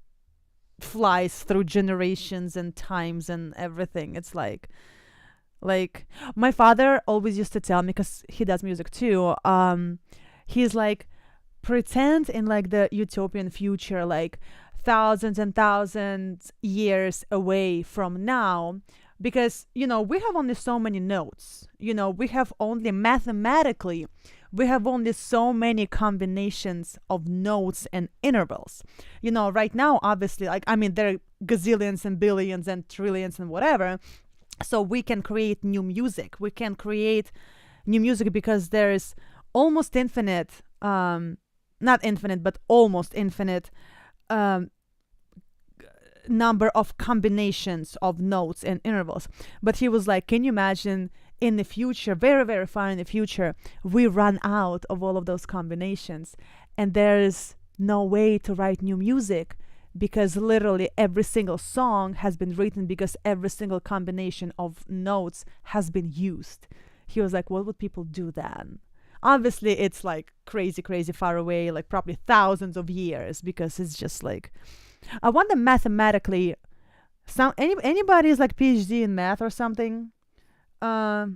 flies through generations and times and everything. It's like my father always used to tell me, because he does music too, he's like, pretend in like the utopian future, like thousands and thousands years away from now, because, you know, we have only so many notes, you know, we have only mathematically, we have only so many combinations of notes and intervals. You know, right now, obviously, like, I mean, there are gazillions and billions and trillions and whatever, so we can create new music. We can create new music because there's almost infinite, not infinite, but almost infinite number of combinations of notes and intervals. But he was like, can you imagine in the future, very, very far in the future, we run out of all of those combinations and there's no way to write new music, because literally every single song has been written because every single combination of notes has been used. He was like, what would people do then? Obviously, it's like crazy, crazy far away, like probably thousands of years, because it's just like, I wonder mathematically, anybody is like PhD in math or something? Like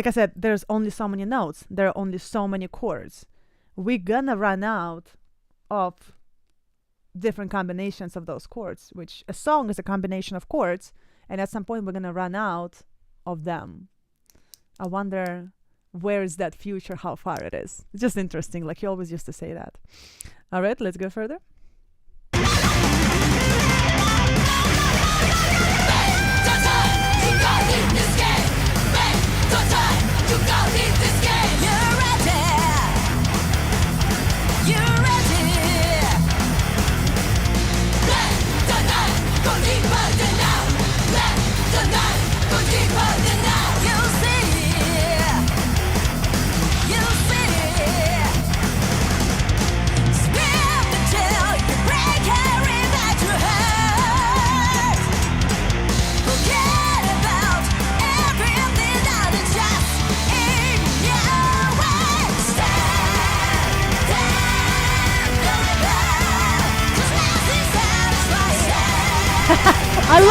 I said, there's only so many notes. There are only so many chords. We're gonna run out of different combinations of those chords, which a song is a combination of chords, and at some point we're gonna run out of them. I wonder where is that future, how far it is. It's just interesting, like he always used to say that. All right, let's go further.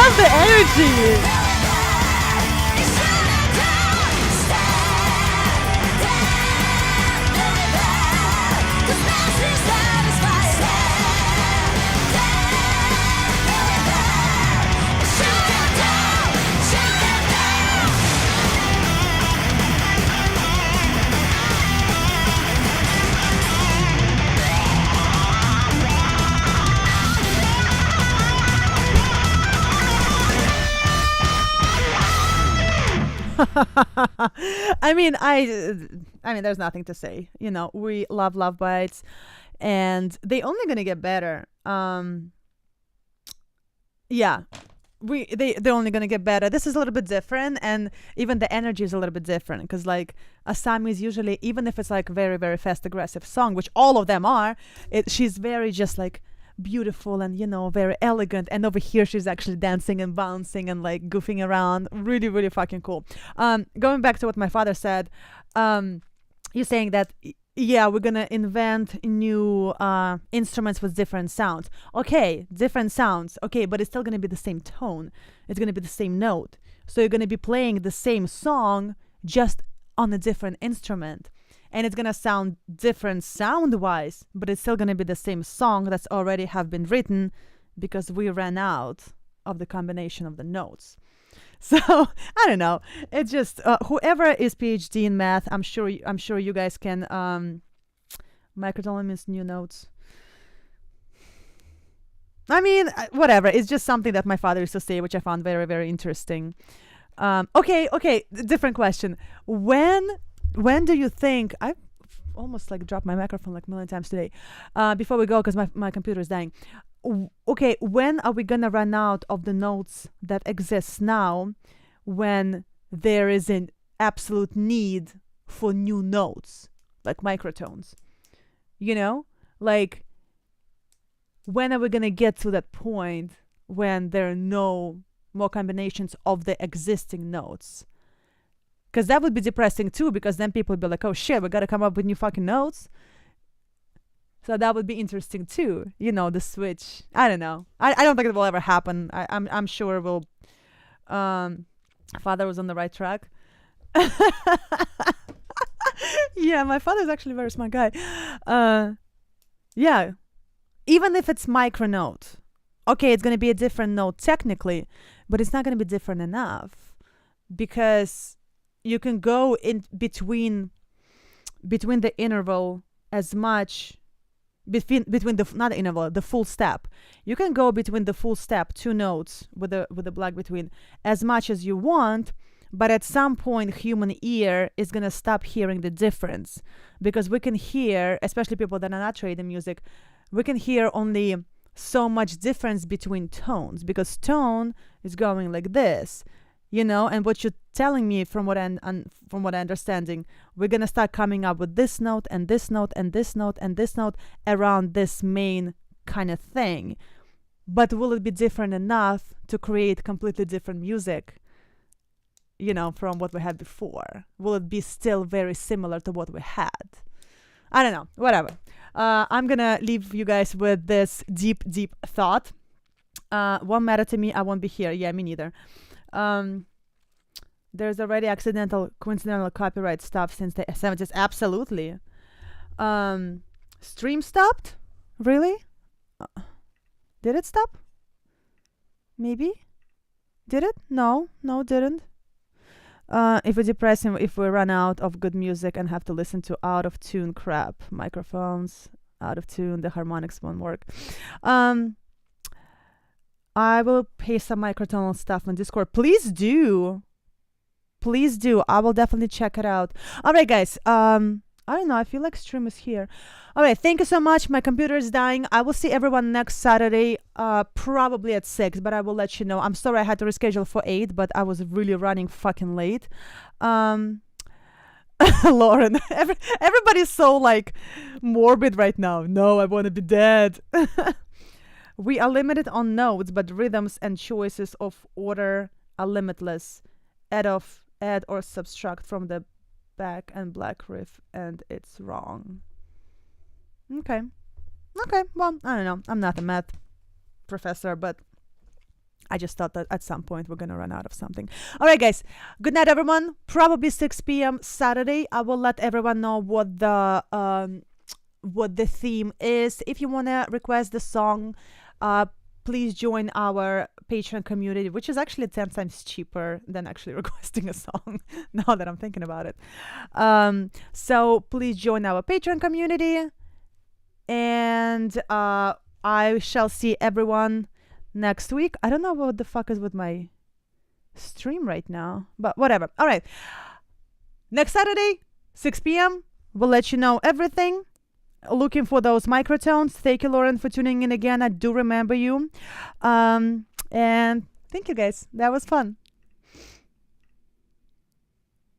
love the energy. I mean, there's nothing to say. You know, we love bites, and they only gonna get better. Yeah, they're only gonna get better. This is a little bit different, and even the energy is a little bit different because like Asami is usually, even if it's like very very fast aggressive song, which all of them are, she's very just like beautiful and, you know, very elegant, and over here she's actually dancing and bouncing and like goofing around. Really really fucking cool. Going back to what my father said, you're saying that yeah, we're gonna invent new instruments with different sounds. Okay, different sounds, okay, but it's still gonna be the same tone, it's gonna be the same note, so you're gonna be playing the same song just on a different instrument, and it's gonna sound different sound wise, but it's still gonna be the same song that's already have been written because we ran out of the combination of the notes. So I don't know. It's just whoever is PhD in math, I'm sure you guys can. Microtonal means new notes. I mean, whatever. It's just something that my father used to say, which I found very very interesting. Okay. Different question. When do you think I've almost like dropped my microphone like a million times today? Before we go, because my computer is dying. Okay, when are we gonna run out of the notes that exist now when there is an absolute need for new notes like microtones? You know, like when are we gonna get to that point when there are no more combinations of the existing notes? Because that would be depressing too, because then people would be like, oh shit, we gotta come up with new fucking notes. So that would be interesting too, you know, the switch. I don't know. I don't think it will ever happen. I'm sure we'll. Father was on the right track. Yeah, my father's actually a very smart guy. Yeah, even if it's micro note, okay, it's gonna be a different note technically, but it's not gonna be different enough because you can go in between the interval as much. Between the not the interval, the full step, you can go between the full step, two notes with the black between, as much as you want, but at some point human ear is gonna stop hearing the difference, because we can hear, especially people that are not trained in music, we can hear only so much difference between tones, because tone is going like this, you know, and what you're telling me, from what I'm understanding, we're gonna start coming up with this note and this note and this note and this note around this main kind of thing. But will it be different enough to create completely different music, you know, from what we had before? Will it be still very similar to what we had? I don't know, whatever. I'm gonna leave you guys with this deep thought. Won't matter to me, I won't be here. Yeah, me neither. There's already coincidental copyright stuff since the 70s. Absolutely. Stream stopped? Really? Did it stop? Maybe? Did it? No, didn't. If it's depressing if we run out of good music and have to listen to out of tune crap, microphones out of tune, the harmonics won't work. I will paste some microtonal stuff on Discord. Please do. I will definitely check it out. All right, guys. I don't know. I feel like stream is here. All right. Thank you so much. My computer is dying. I will see everyone next Saturday, probably at 6, but I will let you know. I'm sorry I had to reschedule for 8, but I was really running fucking late. Lauren, everybody's so like morbid right now. No, I want to be dead. We are limited on notes, but rhythms and choices of order are limitless. Add or subtract from the back and black riff, and it's wrong. Okay, well, I don't know. I'm not a math professor, but I just thought that at some point we're gonna run out of something. All right, guys. Good night, everyone. Probably 6 p.m. Saturday. I will let everyone know what the theme is. If you wanna request the song, please join our Patreon community, which is actually 10 times cheaper than actually requesting a song. Now that I'm thinking about it, so please join our Patreon community, and I shall see everyone next week. I don't know what the fuck is with my stream right now, but whatever. All right. Next Saturday, 6 p.m. We'll let you know everything. Looking for those microtones. Thank you, Lauren, for tuning in again. I do remember you. And thank you, guys. That was fun.